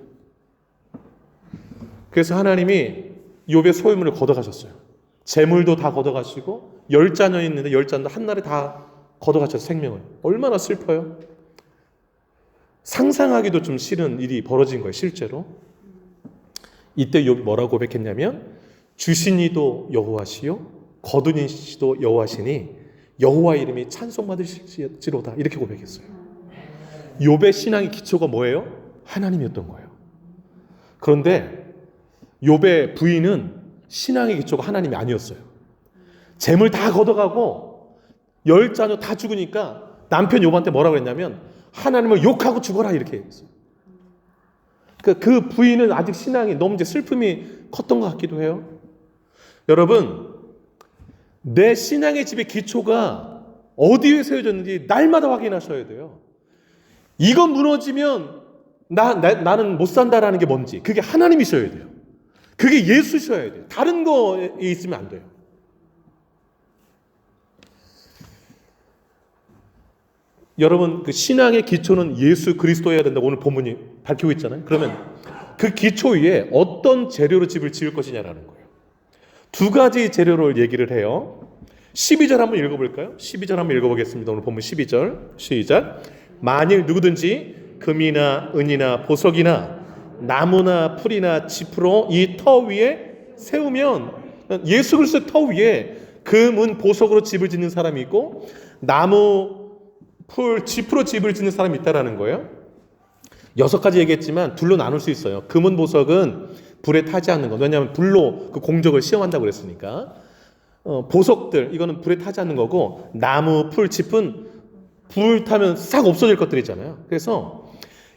그래서 하나님이 욥의 소유물을 걷어가셨어요. 재물도 다 걷어가시고 10자녀 있는데 10자녀도 한날에 다 걷어가셨어요. 생명을. 얼마나 슬퍼요. 상상하기도 좀 싫은 일이 벌어진 거예요. 실제로. 이때 욥이 뭐라고 고백했냐면 주신 이도 여호와시요 거둔 이시도 여호와시니 여호와 이름이 찬송받으실지로다. 이렇게 고백했어요. 욥의 신앙의 기초가 뭐예요? 하나님이었던 거예요. 그런데 욥의 부인은 신앙의 기초가 하나님이 아니었어요. 재물 다 걷어가고 10자녀 다 죽으니까 남편 욥한테 뭐라고 했냐면 하나님을 욕하고 죽어라 이렇게 했어요. 그 부인은 아직 신앙이 너무 이제 슬픔이 컸던 것 같기도 해요. 여러분, 내 신앙의 집의 기초가 어디에 세워졌는지 날마다 확인하셔야 돼요. 이거 무너지면 나는 못 산다라는 게 뭔지 그게 하나님이셔야 돼요. 그게 예수셔야 돼요. 다른 거에 있으면 안 돼요. 여러분 그 신앙의 기초는 예수 그리스도여야 된다고 오늘 본문이 밝히고 있잖아요. 그러면 그 기초 위에 어떤 재료로 집을 지을 것이냐라는 거예요. 두 가지 재료를 얘기를 해요. 12절 한번 읽어볼까요? 12절 한번 읽어보겠습니다. 오늘 본문 12절 시작. 만일 누구든지 금이나 은이나 보석이나 나무나 풀이나 짚으로 이 터 위에 세우면, 예수 그리스도의 터 위에 금, 은, 보석으로 집을 짓는 사람이 있고 나무, 풀, 짚으로 집을 짓는 사람이 있다라는 거예요. 6가지 얘기했지만 둘로 나눌 수 있어요. 금은, 보석은 불에 타지 않는 거. 왜냐하면 불로 그 공적을 시험한다고 그랬으니까. 보석들 이거는 불에 타지 않는 거고, 나무, 풀, 짚은 불 타면 싹 없어질 것들이잖아요. 그래서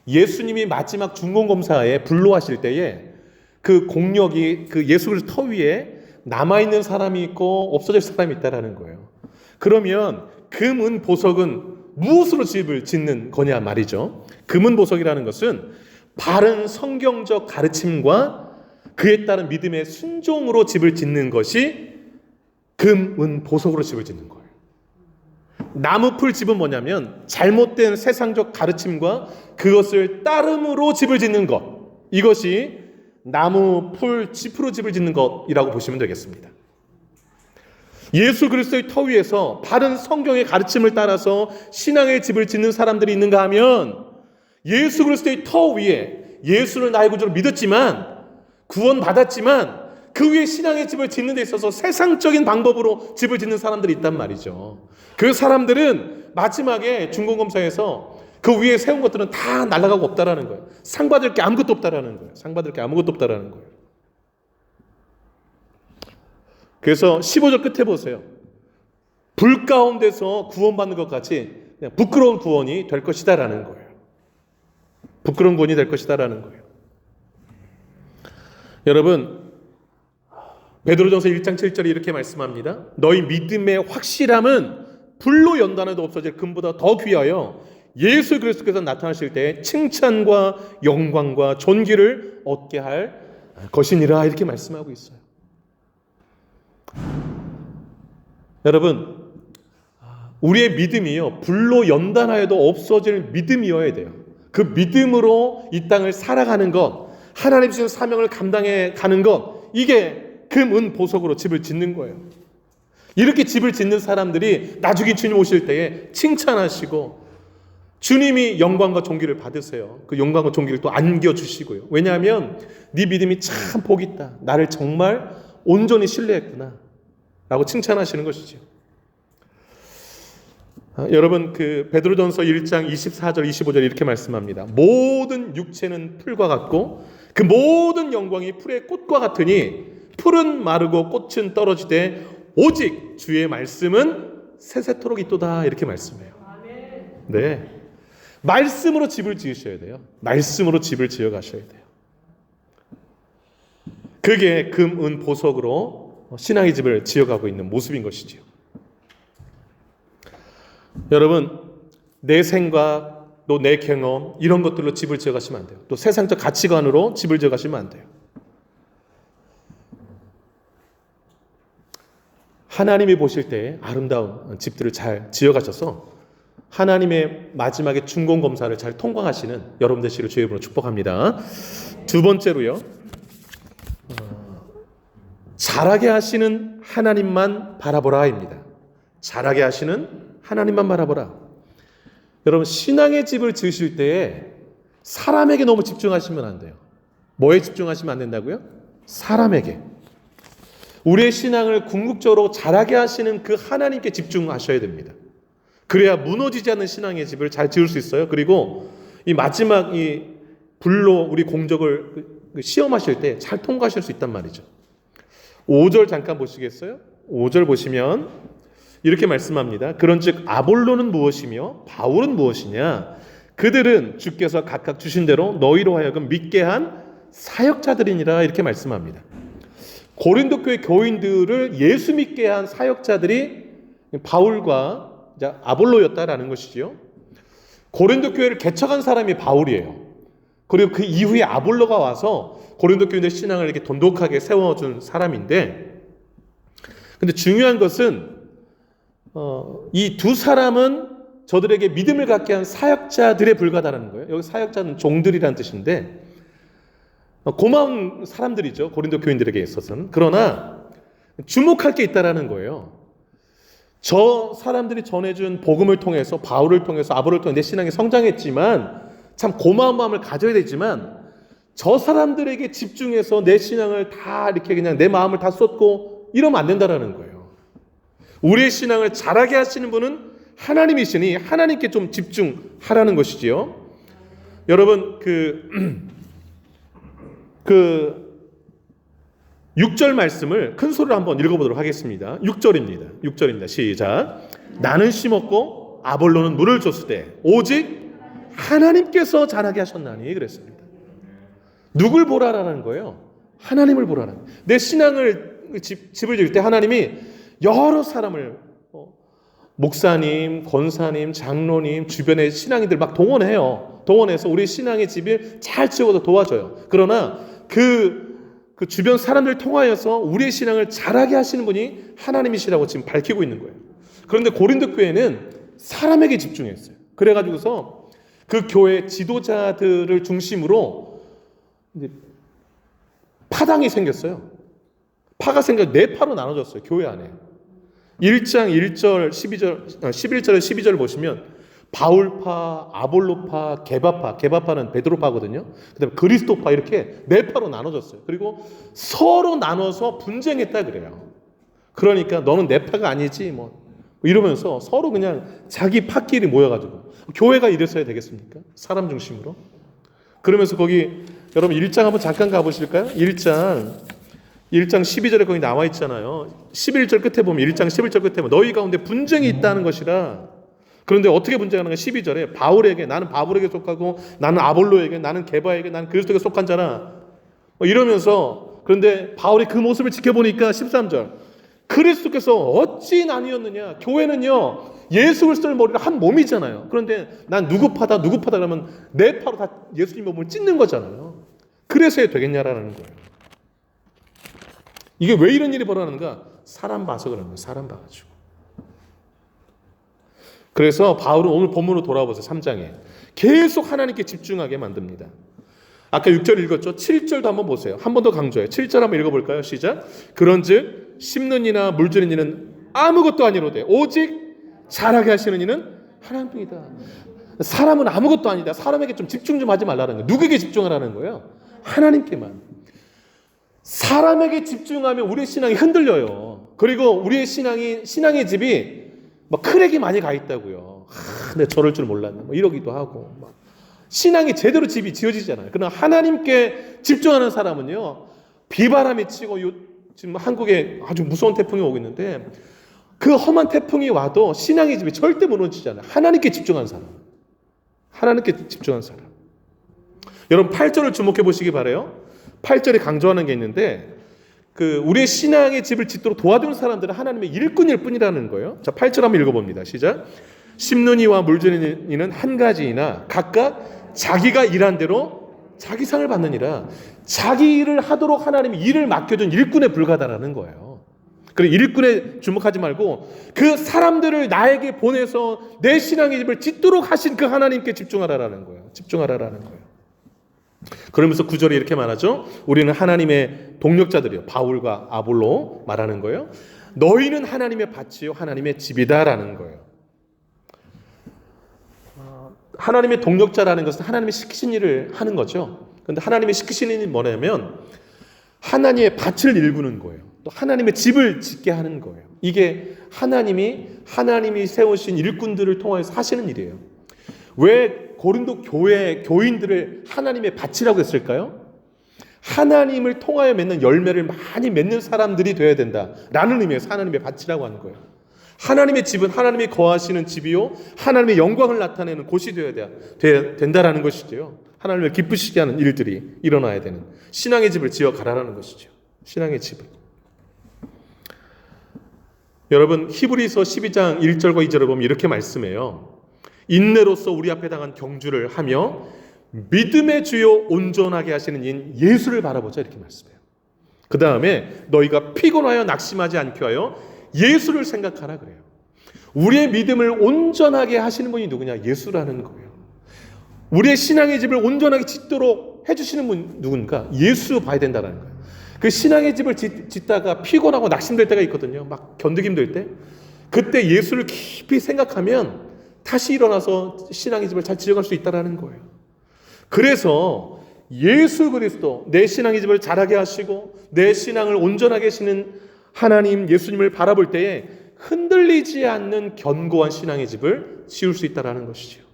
예수님이 마지막 중공검사에 불로하실 때에 그 공력이 그 예수 그리스도 터 위에 남아있는 사람이 있고 없어질 사람이 있다라는 거예요. 그러면 금, 은, 보석은 무엇으로 집을 짓는 거냐 말이죠. 금, 은, 보석이라는 것은 바른 성경적 가르침과 그에 따른 믿음의 순종으로 집을 짓는 것이 금, 은, 보석으로 집을 짓는 거예요. 나무, 풀, 집은 뭐냐면 잘못된 세상적 가르침과 그것을 따름으로 집을 짓는 것, 이것이 나무, 풀, 짚으로 집을 짓는 것이라고 보시면 되겠습니다. 예수 그리스도의 터 위에서 바른 성경의 가르침을 따라서 신앙의 집을 짓는 사람들이 있는가 하면, 예수 그리스도의 터 위에 예수를 나의 구주로 믿었지만 구원받았지만 그 위에 신앙의 집을 짓는 데 있어서 세상적인 방법으로 집을 짓는 사람들이 있단 말이죠. 그 사람들은 마지막에 중공검사에서 그 위에 세운 것들은 다 날아가고 없다라는 거예요. 상 받을 게 아무것도 없다라는 거예요. 상 받을 게 아무것도 없다라는 거예요. 그래서 15절 끝에 보세요. 불 가운데서 구원받는 것 같이 그냥 부끄러운 구원이 될 것이다라는 거예요. 부끄러운 구원이 될 것이다라는 거예요. 여러분, 베드로전서 1장 7절에 이렇게 말씀합니다. 너희 믿음의 확실함은 불로 연단해도 없어질 금보다 더 귀하여 예수 그리스도께서 나타나실 때 칭찬과 영광과 존귀를 얻게 할 것이니라, 이렇게 말씀하고 있어요. 여러분, 우리의 믿음이요, 불로 연단하여도 없어질 믿음이어야 돼요. 그 믿음으로 이 땅을 살아가는 것, 하나님 주신 사명을 감당해 가는 것, 이게 금, 은, 보석으로 집을 짓는 거예요. 이렇게 집을 짓는 사람들이 나중에 주님 오실 때에 칭찬하시고 주님이 영광과 존귀를 받으세요. 그 영광과 존귀를 또 안겨주시고요. 왜냐하면 네 믿음이 참 복 있다, 나를 정말 온전히 신뢰했구나 라고 칭찬하시는 것이죠. 여러분, 그 베드로전서 1장 24절 25절 이렇게 말씀합니다. 모든 육체는 풀과 같고 그 모든 영광이 풀의 꽃과 같으니 풀은 마르고 꽃은 떨어지되 오직 주의 말씀은 세세토록 있도다, 이렇게 말씀해요. 네, 말씀으로 집을 지으셔야 돼요. 말씀으로 집을 지어 가셔야 돼요. 그게 금, 은, 보석으로 신앙의 집을 지어가고 있는 모습인 것이지요. 여러분, 내 생각, 또 내 경험, 이런 것들로 집을 지어가시면 안 돼요. 또 세상적 가치관으로 집을 지어가시면 안 돼요. 하나님이 보실 때 아름다운 집들을 잘 지어가셔서 하나님의 마지막에 중공검사를 잘 통과하시는 여러분 되시기를 주의 이름으로 축복합니다. 두 번째로요, 잘하게 하시는 하나님만 바라보라입니다. 잘하게 하시는 하나님만 바라보라. 여러분, 신앙의 집을 지으실 때에 사람에게 너무 집중하시면 안 돼요. 뭐에 집중하시면 안 된다고요? 사람에게. 우리의 신앙을 궁극적으로 잘하게 하시는 그 하나님께 집중하셔야 됩니다. 그래야 무너지지 않는 신앙의 집을 잘 지을 수 있어요. 그리고 이 마지막 이 불로 우리 공적을 시험하실 때 잘 통과하실 수 있단 말이죠. 5절 잠깐 보시겠어요? 5절 보시면 이렇게 말씀합니다. 그런즉 아볼로는 무엇이며 바울은 무엇이냐? 그들은 주께서 각각 주신 대로 너희로 하여금 믿게 한 사역자들이니라, 이렇게 말씀합니다. 고린도 교회 교인들을 예수 믿게 한 사역자들이 바울과 아볼로였다라는 것이지요. 고린도 교회를 개척한 사람이 바울이에요. 그리고 그 이후에 아볼로가 와서 고린도 교회의 신앙을 이렇게 돈독하게 세워준 사람인데, 근데 중요한 것은 이 두 사람은 저들에게 믿음을 갖게 한 사역자들에 불과하다는 거예요. 여기 사역자는 종들이라는 뜻인데 고마운 사람들이죠. 고린도 교인들에게 있어서는. 그러나 주목할 게 있다라는 거예요. 저 사람들이 전해준 복음을 통해서, 바울을 통해서, 아볼로를 통해서 내 신앙이 성장했지만 참 고마운 마음을 가져야 되지만, 저 사람들에게 집중해서 내 신앙을 다 이렇게 그냥 내 마음을 다 쏟고 이러면 안 된다라는 거예요. 우리의 신앙을 자라게 하시는 분은 하나님이시니 하나님께 좀 집중하라는 것이지요. 여러분 그 6절 말씀을 큰 소리로 한번 읽어보도록 하겠습니다. 6절입니다. 시작. 나는 심었고 아볼로는 물을 줬으되 오직 하나님께서 자라게 하셨나니 그랬습니다. 누굴 보라라는 거예요? 하나님을 보라는 거예요. 내 신앙을 집을 지을 때 하나님이 여러 사람을 목사님, 권사님, 장로님, 주변의 신앙인들 막 동원해요. 동원해서 우리 신앙의 집을 잘 지어서 도와줘요. 그러나 그 주변 사람들 통하여서 우리의 신앙을 자라게 하시는 분이 하나님이시라고 지금 밝히고 있는 거예요. 그런데 고린도 교회는 사람에게 집중했어요. 그래가지고서 그 교회 지도자들을 중심으로 이제 파당이 생겼어요. 파가 생겨 네 파로 나눠졌어요. 교회 안에. 1장 1절 12절 11절에 12절 보시면 바울파, 아볼로파, 게바파는 베드로파거든요. 그다음에 그리스도파 이렇게 네 파로 나눠졌어요. 그리고 서로 나눠서 분쟁했다 그래요. 그러니까 너는 내 파가 아니지 뭐 이러면서 서로 그냥 자기 파끼리 모여가지고 교회가 이랬어야 되겠습니까? 사람 중심으로. 그러면서 거기 여러분 1장 한번 잠깐 가보실까요? 1장 12절에 거기 나와 있잖아요. 11절 끝에 보면 1장 11절 끝에 보면 너희 가운데 분쟁이 있다는 것이라. 그런데 어떻게 분쟁하는 가 12절에 바울에게 나는 바울에게 속하고 나는 아볼로에게 나는 게바에게 나는 그리스도에게 속한 자라 이러면서 그런데 바울이 그 모습을 지켜보니까 13절 그리스도께서 어찌 나뉘었느냐. 교회는요 예수 그리스도를 머리로 한 몸이잖아요. 그런데 난 누구 파다 그러면 내 파로 다 예수님 몸을 찢는 거잖아요. 그래서야 되겠냐라는 거예요. 이게 왜 이런 일이 벌어지는가? 사람 봐서 그런 거예요. 사람 봐가지고. 그래서 바울은 오늘 본문으로 돌아와보세요. 3장에. 계속 하나님께 집중하게 만듭니다. 아까 6절 읽었죠? 7절도 한번 보세요. 한 번 더 강조해요. 7절 한번 읽어볼까요? 시작. 그런즉 심는 이나 물주는 이는 아무것도 아니로되 오직 자라게 하시는 이는 하나님뿐이다. 사람은 아무것도 아니다. 사람에게 좀 집중 좀 하지 말라는 거예요. 누구에게 집중하라는 거예요? 하나님께만. 사람에게 집중하면 우리의 신앙이 흔들려요. 그리고 우리의 신앙의 집이 막 크랙이 많이 가 있다고요. 내가 저럴 줄 몰랐네. 뭐 이러기도 하고. 막. 신앙이 제대로 집이 지어지잖아요. 그러나 하나님께 집중하는 사람은요, 비바람이 치고 지금 한국에 아주 무서운 태풍이 오고 있는데 그 험한 태풍이 와도 신앙의 집이 절대 무너지잖아요. 하나님께 집중하는 사람. 하나님께 집중하는 사람. 여러분 8절을 주목해 보시기 바라요. 8절에 강조하는 게 있는데 우리의 신앙의 집을 짓도록 도와주는 사람들은 하나님의 일꾼일 뿐이라는 거예요. 자, 8절 한번 읽어봅니다. 시작. 심는 이와 물주는 이는 한 가지이나 각각 자기가 일한 대로 자기 상을 받느니라. 자기 일을 하도록 하나님이 일을 맡겨준 일꾼에 불과하다라는 거예요. 그래 일꾼에 주목하지 말고 그 사람들을 나에게 보내서 내 신앙의 집을 짓도록 하신 그 하나님께 집중하라라는 거예요. 집중하라라는 거예요. 그러면서 9절에 이렇게 말하죠. 우리는 하나님의 동력자들이요. 바울과 아볼로 말하는 거예요. 너희는 하나님의 밭이요 하나님의 집이다라는 거예요. 하나님의 동력자라는 것은 하나님이 시키신 일을 하는 거죠. 그런데 하나님이 시키신 일이 뭐냐면 하나님의 밭을 일구는 거예요. 또 하나님의 집을 짓게 하는 거예요. 이게 하나님이 세우신 일꾼들을 통해서 하시는 일이에요. 왜 고린도 교회 교인들을 하나님의 밭이라고 했을까요? 하나님을 통하여 맺는 열매를 많이 맺는 사람들이 되어야 된다라는 의미에서 하나님의 밭이라고 하는 거예요. 하나님의 집은 하나님이 거하시는 집이요 하나님의 영광을 나타내는 곳이 되어야 된다라는 것이죠. 하나님을 기쁘시게 하는 일들이 일어나야 되는 신앙의 집을 지어가라는 것이죠. 신앙의 집을. 여러분 히브리서 12장 1절과 2절을 보면 이렇게 말씀해요. 인내로서 우리 앞에 당한 경주를 하며 믿음의 주요 온전하게 하시는 인 예수를 바라보자 이렇게 말씀해요. 그 다음에 너희가 피곤하여 낙심하지 않게 하여 예수를 생각하라 그래요. 우리의 믿음을 온전하게 하시는 분이 누구냐? 예수라는 거예요. 우리의 신앙의 집을 온전하게 짓도록 해주시는 분 누군가? 예수 봐야 된다는 거예요. 그 신앙의 집을 짓다가 피곤하고 낙심될 때가 있거든요. 막 견디기 힘들 때. 그때 예수를 깊이 생각하면 다시 일어나서 신앙의 집을 잘 지어갈 수 있다는 거예요. 그래서 예수 그리스도 내 신앙의 집을 자라게 하시고 내 신앙을 온전하게 하시는 하나님 예수님을 바라볼 때에 흔들리지 않는 견고한 신앙의 집을 지을 수 있다는 것이죠.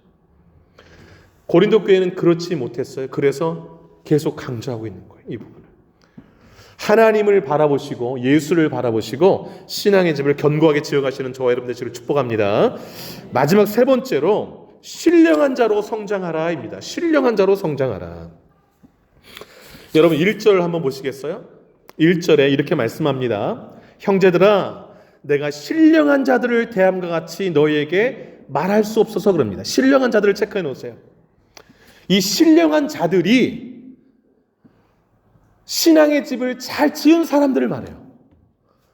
고린도 교회는 그렇지 못했어요. 그래서 계속 강조하고 있는 거예요. 이 부분을. 하나님을 바라보시고 예수를 바라보시고 신앙의 집을 견고하게 지어가시는 저와 여러분 되시기를 축복합니다. 마지막 세 번째로 신령한 자로 성장하라입니다. 신령한 자로 성장하라. 여러분 1절 한번 보시겠어요? 1절에 이렇게 말씀합니다. 형제들아 내가 신령한 자들을 대함과 같이 너희에게 말할 수 없어서 그럽니다. 신령한 자들을 체크해 놓으세요. 이 신령한 자들이 신앙의 집을 잘 지은 사람들을 말해요.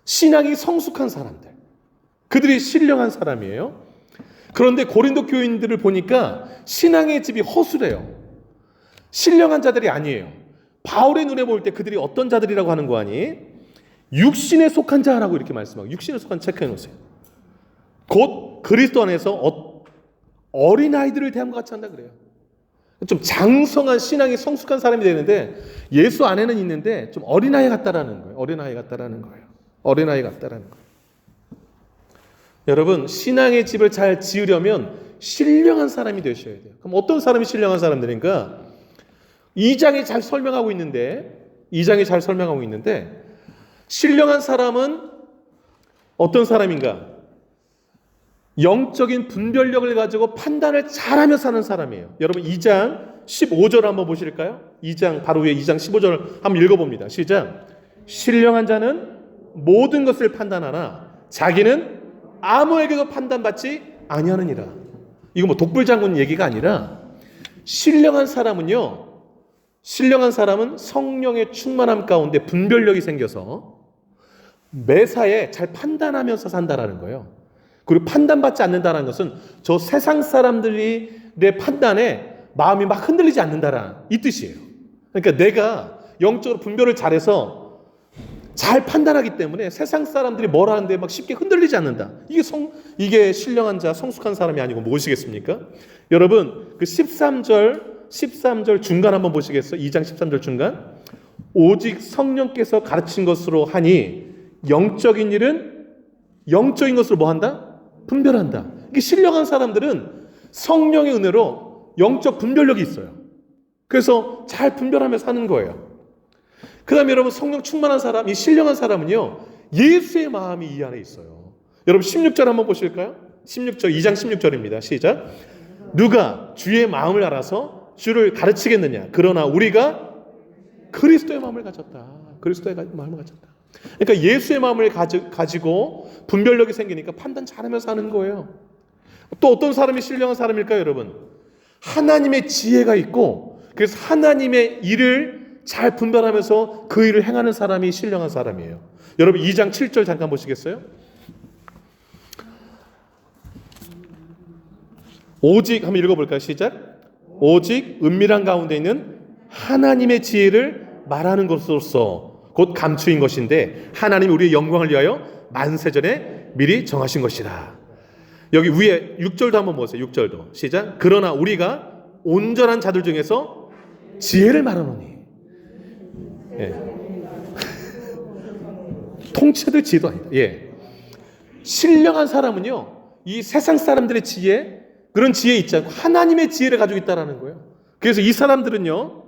신앙이 성숙한 사람들. 그들이 신령한 사람이에요. 그런데 고린도 교인들을 보니까 신앙의 집이 허술해요. 신령한 자들이 아니에요. 바울의 눈에 볼 때 그들이 어떤 자들이라고 하는 거 아니? 육신에 속한 자라고 이렇게 말씀하고 육신에 속한 체크해 놓으세요. 곧 그리스도 안에서 어린아이들을 대함과 같이 한다 그래요. 좀 장성한 신앙이 성숙한 사람이 되는데 예수 안에는 있는데 좀 어린아이 같다라는 거예요. 어린아이 같다라는 거예요. 어린아이 같다라는 거예요. 여러분 신앙의 집을 잘 지으려면 신령한 사람이 되셔야 돼요. 그럼 어떤 사람이 신령한 사람들인가? 2장이 잘 설명하고 있는데 신령한 사람은 어떤 사람인가? 영적인 분별력을 가지고 판단을 잘하며 사는 사람이에요. 여러분 2장 15절 한번 보실까요? 2장 바로 위에 2장 15절 한번 읽어봅니다. 시작. 신령한 자는 모든 것을 판단하나 자기는 아무에게도 판단받지 아니하느니라. 이거 뭐 독불장군 얘기가 아니라 신령한 사람은 성령의 충만함 가운데 분별력이 생겨서 매사에 잘 판단하면서 산다라는 거예요. 그리고 판단받지 않는다는 것은 저 세상 사람들이 내 판단에 마음이 막 흔들리지 않는다라는 이 뜻이에요. 그러니까 내가 영적으로 분별을 잘해서 잘 판단하기 때문에 세상 사람들이 뭘 하는데 막 쉽게 흔들리지 않는다. 이게 신령한 자, 성숙한 사람이 아니고 무엇이겠습니까? 여러분 그 13절 중간 한번 보시겠어요? 2장 13절 중간. 오직 성령께서 가르친 것으로 하니 영적인 일은 영적인 것으로 뭐 한다? 분별한다. 이게 신령한 사람들은 성령의 은혜로 영적 분별력이 있어요. 그래서 잘 분별하며 사는 거예요. 그 다음에 여러분 성령 충만한 사람, 이 신령한 사람은요 예수의 마음이 이 안에 있어요. 여러분 16절 한번 보실까요? 16절 2장 16절입니다. 시작. 누가 주의 마음을 알아서 주를 가르치겠느냐? 그러나 우리가 그리스도의 마음을 가졌다. 그리스도의 마음을 가졌다. 그러니까 예수의 마음을 가지고 분별력이 생기니까 판단 잘하면서 하는 거예요. 또 어떤 사람이 신령한 사람일까요, 여러분? 하나님의 지혜가 있고 그래서 하나님의 일을 잘 분별하면서 그 일을 행하는 사람이 신령한 사람이에요. 여러분 2장 7절 잠깐 보시겠어요? 오직 한번 읽어볼까요? 시작. 오직 은밀한 가운데 있는 하나님의 지혜를 말하는 것으로서 곧 감추인 것인데 하나님이 우리의 영광을 위하여 만세전에 미리 정하신 것이다. 여기 위에 6절도 한번 보세요. 6절도 시작. 그러나 우리가 온전한 자들 중에서 지혜를 말하노니. 예. 통치들 지혜도 아니다. 예. 신령한 사람은요 이 세상 사람들의 지혜 그런 지혜 있지 않고 하나님의 지혜를 가지고 있다는 거예요. 그래서 이 사람들은요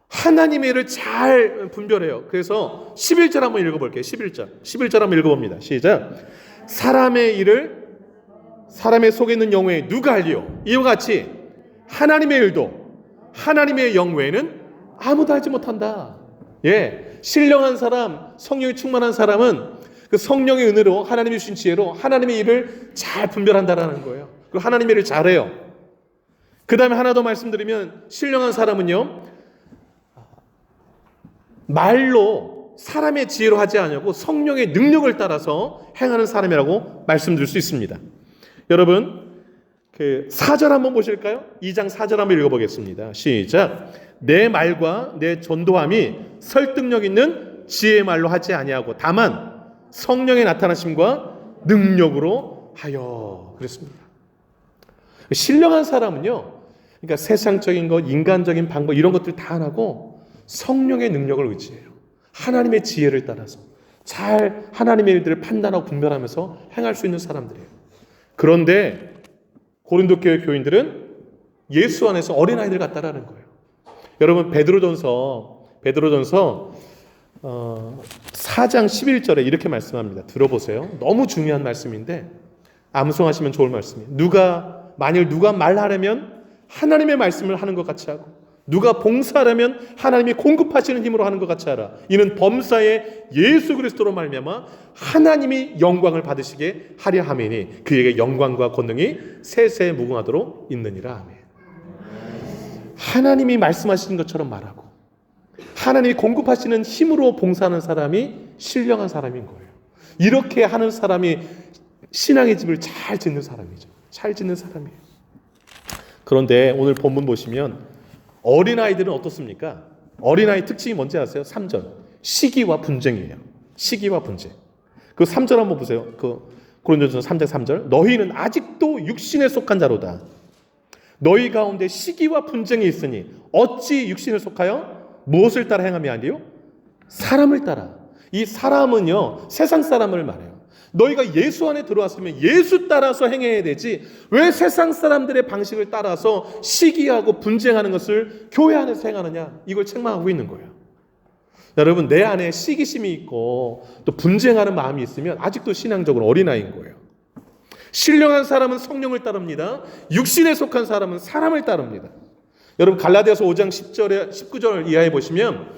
하나님의 일을 잘 분별해요. 그래서 11절 한번 읽어볼게요. 11절 한번 읽어봅니다. 시작. 사람의 일을 사람의 속에 있는 영 외에 누가 알리요? 이와 같이 하나님의 일도 하나님의 영 외에는 아무도 알지 못한다. 예, 신령한 사람, 성령이 충만한 사람은 그 성령의 은혜로 하나님이 주신 지혜로 하나님의 일을 잘 분별한다라는 거예요. 그리고 하나님의 일을 잘해요. 그 다음에 하나 더 말씀드리면 신령한 사람은요, 말로 사람의 지혜로 하지 않냐고 성령의 능력을 따라서 행하는 사람이라고 말씀드릴 수 있습니다. 여러분, 그 4절 한번 보실까요? 2장 4절 한번 읽어보겠습니다. 시작. 내 말과 내 전도함이 설득력 있는 지혜의 말로 하지 아니하고 다만 성령의 나타나심과 능력으로 하여 그랬습니다. 신령한 사람은요, 그러니까 세상적인 것, 인간적인 방법 이런 것들 다 안 하고 성령의 능력을 의지해요. 하나님의 지혜를 따라서 잘 하나님의 일들을 판단하고 분별하면서 행할 수 있는 사람들이에요. 그런데 고린도 교회 교인들은 예수 안에서 어린아이들 같다라는 거예요. 여러분, 베드로전서 4장 11절에 이렇게 말씀합니다. 들어보세요. 너무 중요한 말씀인데 암송하시면 좋을 말씀이에요. 만일 누가 말하려면 하나님의 말씀을 하는 것 같이 하고 누가 봉사하려면 하나님이 공급하시는 힘으로 하는 것 같이 하라. 이는 범사의 예수 그리스도로 말미암아 하나님이 영광을 받으시게 하려 함이니 그에게 영광과 권능이 세세 무궁하도록 있느니라. 아멘. 하나님이 말씀하시는 것처럼 말하고 하나님이 공급하시는 힘으로 봉사하는 사람이 신령한 사람인 거예요. 이렇게 하는 사람이 신앙의 집을 잘 짓는 사람이죠. 잘 짓는 사람이에요. 그런데 오늘 본문 보시면 어린아이들은 어떻습니까? 어린아이 특징이 뭔지 아세요? 3절. 시기와 분쟁이에요. 시기와 분쟁. 그 3절 한번 보세요. 그 고린도전서 3장 3절. 너희는 아직도 육신에 속한 자로다. 너희 가운데 시기와 분쟁이 있으니 어찌 육신에 속하여 무엇을 따라 행함이 아니요? 사람을 따라. 이 사람은요, 세상 사람을 말해요. 너희가 예수 안에 들어왔으면 예수 따라서 행해야 되지 왜 세상 사람들의 방식을 따라서 시기하고 분쟁하는 것을 교회 안에서 행하느냐, 이걸 책망하고 있는 거예요. 여러분, 내 안에 시기심이 있고 또 분쟁하는 마음이 있으면 아직도 신앙적으로 어린아이인 거예요. 신령한 사람은 성령을 따릅니다. 육신에 속한 사람은 사람을 따릅니다. 여러분, 갈라디아서 5장 10절에 19절 이하에 보시면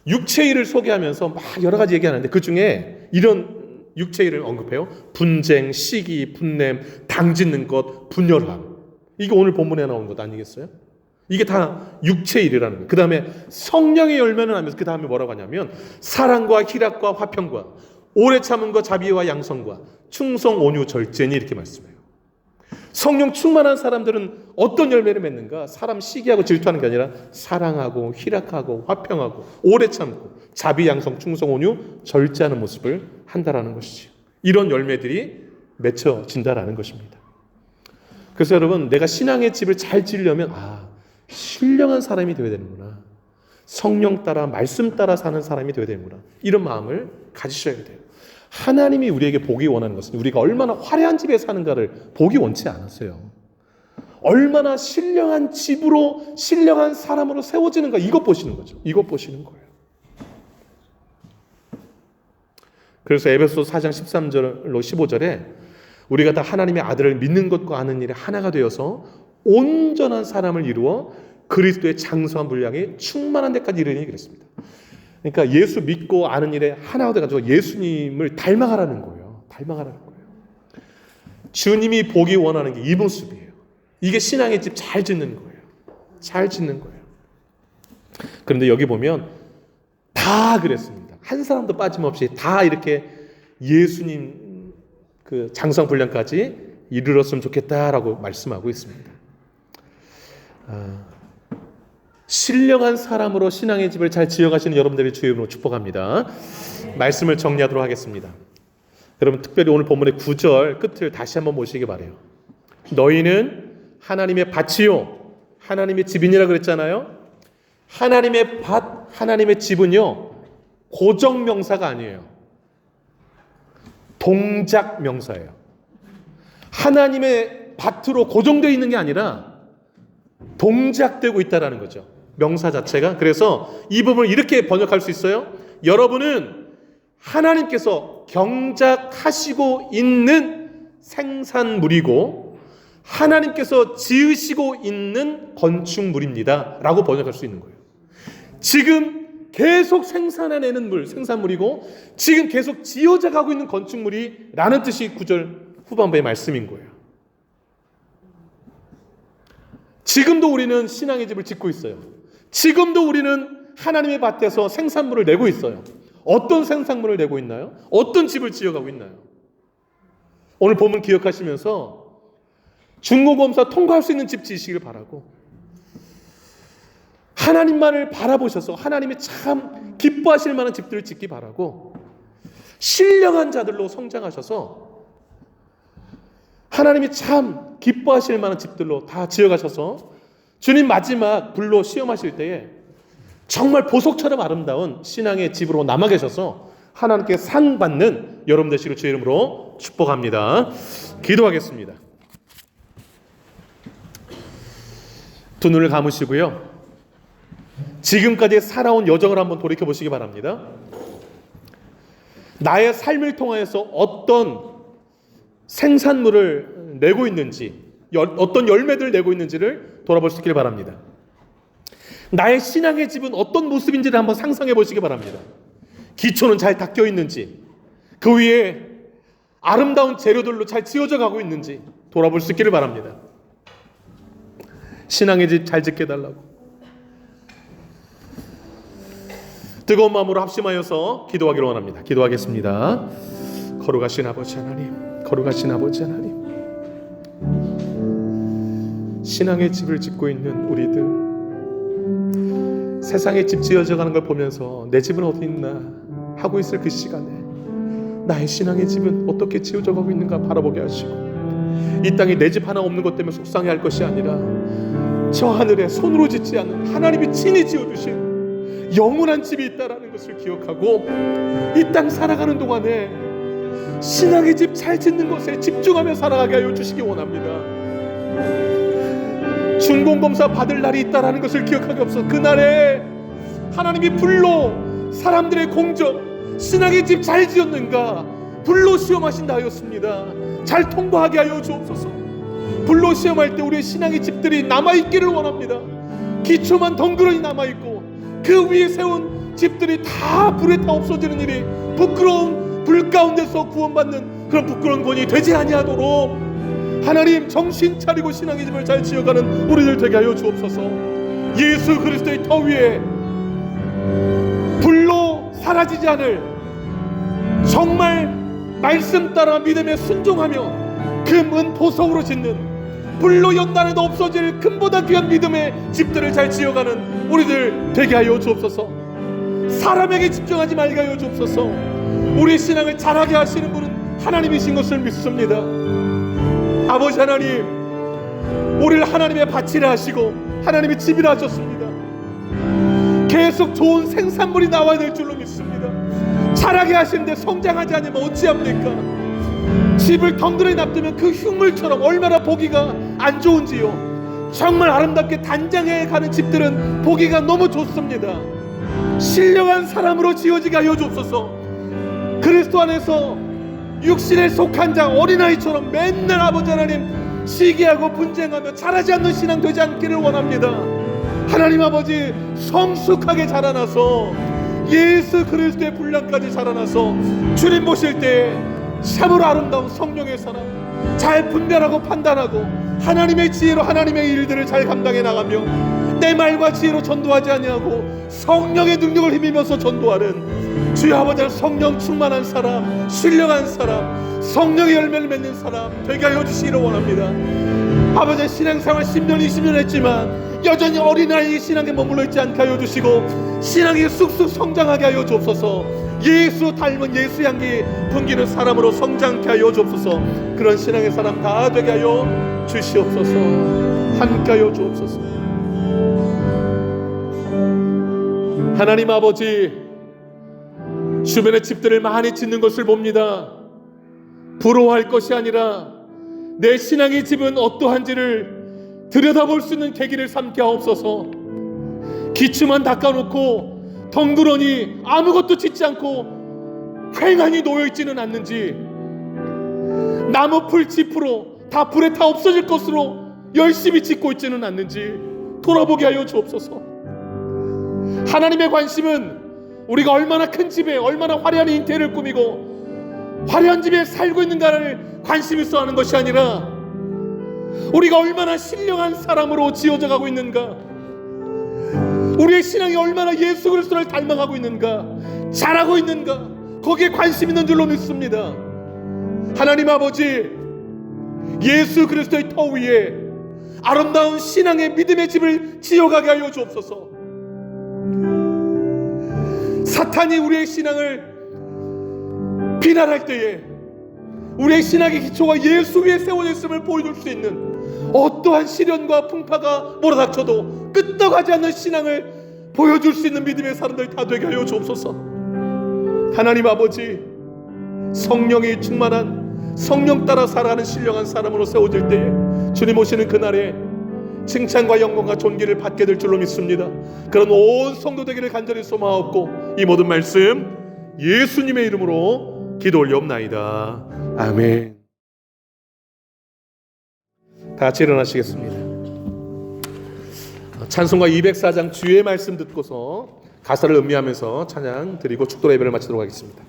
육체의 일을 소개하면서 막 여러 가지 얘기하는데 그 중에 이런 육체의 일을 언급해요. 분쟁, 시기, 분냄, 당짓는 것, 분열함. 이게 오늘 본문에 나오는 것 아니겠어요? 이게 다 육체의 일이라는 거예요. 그 다음에 성령의 열매는 하면서 그 다음에 뭐라고 하냐면 사랑과 희락과 화평과 오래 참음과 자비와 양성과 충성, 온유, 절제니 이렇게 말씀해요. 성령 충만한 사람들은 어떤 열매를 맺는가? 사람 시기하고 질투하는 게 아니라 사랑하고 희락하고 화평하고 오래 참고 자비, 양성, 충성, 온유, 절제하는 모습을 한다라는 것이죠. 이런 열매들이 맺혀진다라는 것입니다. 그래서 여러분, 내가 신앙의 집을 잘 지으려면 신령한 사람이 되어야 되는구나. 성령 따라 말씀 따라 사는 사람이 되어야 되는구나. 이런 마음을 가지셔야 돼요. 하나님이 우리에게 보기 원하는 것은 우리가 얼마나 화려한 집에 사는가를 보기 원치 않았어요. 얼마나 신령한 집으로 신령한 사람으로 세워지는가, 이것 보시는 거죠. 이것 보시는 거예요. 그래서 에베소 4장 13절로 15절에 우리가 다 하나님의 아들을 믿는 것과 아는 일에 하나가 되어서 온전한 사람을 이루어 그리스도의 장성한 분량에 충만한 데까지 이르니 그랬습니다. 그러니까 예수 믿고 아는 일에 하나가 돼가지고 예수님을 닮아가라는 거예요. 닮아가라는 거예요. 주님이 보기 원하는 게 이 모습이에요. 이게 신앙의 집 잘 짓는 거예요. 잘 짓는 거예요. 그런데 여기 보면 다 그랬습니다. 한 사람도 빠짐없이 다 이렇게 예수님 그 장성 분량까지 이르렀으면 좋겠다라고 말씀하고 있습니다. 신령한 사람으로 신앙의 집을 잘 지어가시는 여러분들의 주의 이름으로 축복합니다. 말씀을 정리하도록 하겠습니다. 여러분, 특별히 오늘 본문의 9절 끝을 다시 한번 보시기 바라요. 너희는 하나님의 밭이요 하나님의 집이니라 그랬잖아요. 하나님의 밭, 하나님의 집은요 고정명사가 아니에요. 동작명사예요. 하나님의 밭으로 고정되어 있는 게 아니라 동작되고 있다라는 거죠. 명사 자체가. 그래서 이 부분을 이렇게 번역할 수 있어요. 여러분은 하나님께서 경작하시고 있는 생산물이고 하나님께서 지으시고 있는 건축물입니다 라고 번역할 수 있는 거예요. 지금 계속 생산해내는 생산물이고 지금 계속 지어져 가고 있는 건축물이라는 뜻이 9절 후반부의 말씀인 거예요. 지금도 우리는 신앙의 집을 짓고 있어요. 지금도 우리는 하나님의 밭에서 생산물을 내고 있어요. 어떤 생산물을 내고 있나요? 어떤 집을 지어가고 있나요? 오늘 본문 기억하시면서 중고검사 통과할 수 있는 집 지으시길 바라고, 하나님만을 바라보셔서 하나님이 참 기뻐하실 만한 집들을 짓기 바라고, 신령한 자들로 성장하셔서 하나님이 참 기뻐하실 만한 집들로 다 지어가셔서 주님 마지막 불로 시험하실 때에 정말 보석처럼 아름다운 신앙의 집으로 남아 계셔서 하나님께 상 받는 여러분 되시기를 주의 이름으로 축복합니다. 기도하겠습니다. 두 눈을 감으시고요, 지금까지 살아온 여정을 한번 돌이켜 보시기 바랍니다. 나의 삶을 통하여서 어떤 생산물을 내고 있는지, 어떤 열매들을 내고 있는지를 돌아볼 수 있길 바랍니다. 나의 신앙의 집은 어떤 모습인지를 한번 상상해 보시기 바랍니다. 기초는 잘 닦여 있는지, 그 위에 아름다운 재료들로 잘 지어져 가고 있는지 돌아볼 수 있기를 바랍니다. 신앙의 집 잘 짓게 해달라고 뜨거운 마음으로 합심하여서 기도하기를 원합니다. 기도하겠습니다. 거룩하신 아버지 하나님, 거룩하신 아버지 하나님, 신앙의 집을 짓고 있는 우리들, 세상에 집 지어져 가는 걸 보면서 내 집은 어디 있나 하고 있을 그 시간에 나의 신앙의 집은 어떻게 지어져 가고 있는가 바라보게 하시고, 이 땅에 내 집 하나 없는 것 때문에 속상해할 것이 아니라 저 하늘에 손으로 짓지 않은 하나님이 친히 지어주신 영원한 집이 있다라는 것을 기억하고 이 땅 살아가는 동안에 신앙의 집 잘 짓는 것에 집중하며 살아가게 하여 주시기 원합니다. 중공검사 받을 날이 있다라는 것을 기억하게 없어 그날에 하나님이 불로 사람들의 공적, 신앙의 집 잘 지었는가 불로 시험하신다 하였습니다. 잘 통과하게 하여 주옵소서. 불로 시험할 때 우리의 신앙의 집들이 남아있기를 원합니다. 기초만 덩그러니 남아있고 그 위에 세운 집들이 다 불에 타 없어지는 일이 부끄러운 불 가운데서 구원받는 그런 부끄러운 권이 되지 아니하도록 하나님 정신 차리고 신앙의 집을 잘 지어가는 우리들 되게 하여 주옵소서. 예수 그리스도의 터 위에 불로 사라지지 않을, 정말 말씀 따라 믿음에 순종하며 금은 보석으로 짓는, 불로 연단해도 없어질 금보다 귀한 믿음의 집들을 잘 지어가는 우리들 되게 하여 주옵소서. 사람에게 집중하지 말게 하여 주옵소서. 우리 신앙을 잘하게 하시는 분은 하나님이신 것을 믿습니다. 아버지 하나님, 우리를 하나님의 밭이라 하시고 하나님의 집이라 하셨습니다. 계속 좋은 생산물이 나와야 될 줄로 믿습니다. 자라게 하시는데 성장하지 않으면 어찌합니까? 집을 덩그러니 놔두면 그 흉물처럼 얼마나 보기가 안 좋은지요. 정말 아름답게 단장해 가는 집들은 보기가 너무 좋습니다. 신령한 사람으로 지어지게 하여 주옵소서. 그리스도 안에서 육신에 속한 자 어린아이처럼 맨날 아버지 하나님 시기하고 분쟁하며 자라지 않는 신앙 되지 않기를 원합니다. 하나님 아버지 성숙하게 자라나서 예수 그리스도의 분량까지 자라나서 주님 보실 때 참으로 아름다운 성령의 사람, 잘 분별하고 판단하고 하나님의 지혜로 하나님의 일들을 잘 감당해 나가며 내 말과 지혜로 전도하지 아니하고 성령의 능력을 힘입어서 전도하는 주여 아버지 성령 충만한 사람, 신령한 사람, 성령의 열매를 맺는 사람 되게 하여 주시기를 원합니다. 아버지 신앙생활 10년 20년 했지만 여전히 어린아이의 신앙에 머물러 있지 않게 하여 주시고 신앙이 쑥쑥 성장하게 하여 주옵소서. 예수 닮은 예수 향기 풍기는 사람으로 성장케 하여 주옵소서. 그런 신앙의 사람 다 되게 하여 주시옵소서. 함께 하여 주옵소서. 하나님 아버지, 주변의 집들을 많이 짓는 것을 봅니다. 부러워할 것이 아니라 내 신앙의 집은 어떠한지를 들여다볼 수 있는 계기를 삼게 하옵소서. 기초만 닦아놓고 덩그러니 아무것도 짓지 않고 휑하니 놓여있지는 않는지, 나무 풀 짚으로 다 불에 타 없어질 것으로 열심히 짓고 있지는 않는지 돌아보게 하여 주옵소서. 하나님의 관심은 우리가 얼마나 큰 집에 얼마나 화려한 인테리어를 꾸미고 화려한 집에 살고 있는가를 관심 있어 하는 것이 아니라 우리가 얼마나 신령한 사람으로 지어져 가고 있는가, 우리의 신앙이 얼마나 예수 그리스도를 닮아가고 있는가, 잘하고 있는가, 거기에 관심 있는 줄로 믿습니다. 하나님 아버지, 예수 그리스도의 터 위에 아름다운 신앙의 믿음의 집을 지어가게 하여 주옵소서. 사탄이 우리의 신앙을 비난할 때에 우리의 신앙의 기초가 예수 위에 세워져 있음을 보여줄 수 있는 어떠한 시련과 풍파가 몰아닥쳐도 끄떡하지 않는 신앙을 보여줄 수 있는 믿음의 사람들 다 되게 하여 주옵소서. 하나님 아버지, 성령이 충만한, 성령 따라 살아가는 신령한 사람으로 세워질 때에 주님 오시는 그날에 칭찬과 영광과 존귀를 받게 될 줄로 믿습니다. 그런 온 성도 되기를 간절히 소망하옵고 이 모든 말씀 예수님의 이름으로 기도 올려옵나이다. 아멘. 다 같이 일어나시겠습니다. 찬송가 204장 주의 말씀 듣고서 가사를 음미하면서 찬양 드리고 축도 예배를 마치도록 하겠습니다.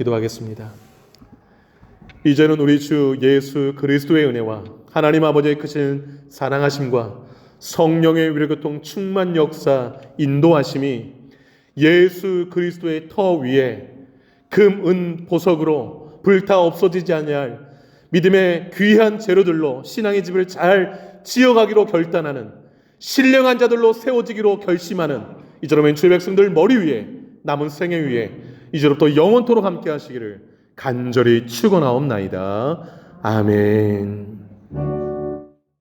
기도하겠습니다. 이제는 우리 주 예수 그리스도의 은혜와 하나님 아버지의 크신 사랑하심과 성령의 위로교통 충만 역사 인도하심이 예수 그리스도의 터 위에 금, 은, 보석으로 불타 없어지지 아니할 믿음의 귀한 재료들로 신앙의 집을 잘 지어가기로 결단하는 신령한 자들로 세워지기로 결심하는 이처럼 주의 백성들 머리 위에 남은 생애 위에 이제부터 영원토록 함께 하시기를 간절히 축원하옵나이다. 아멘.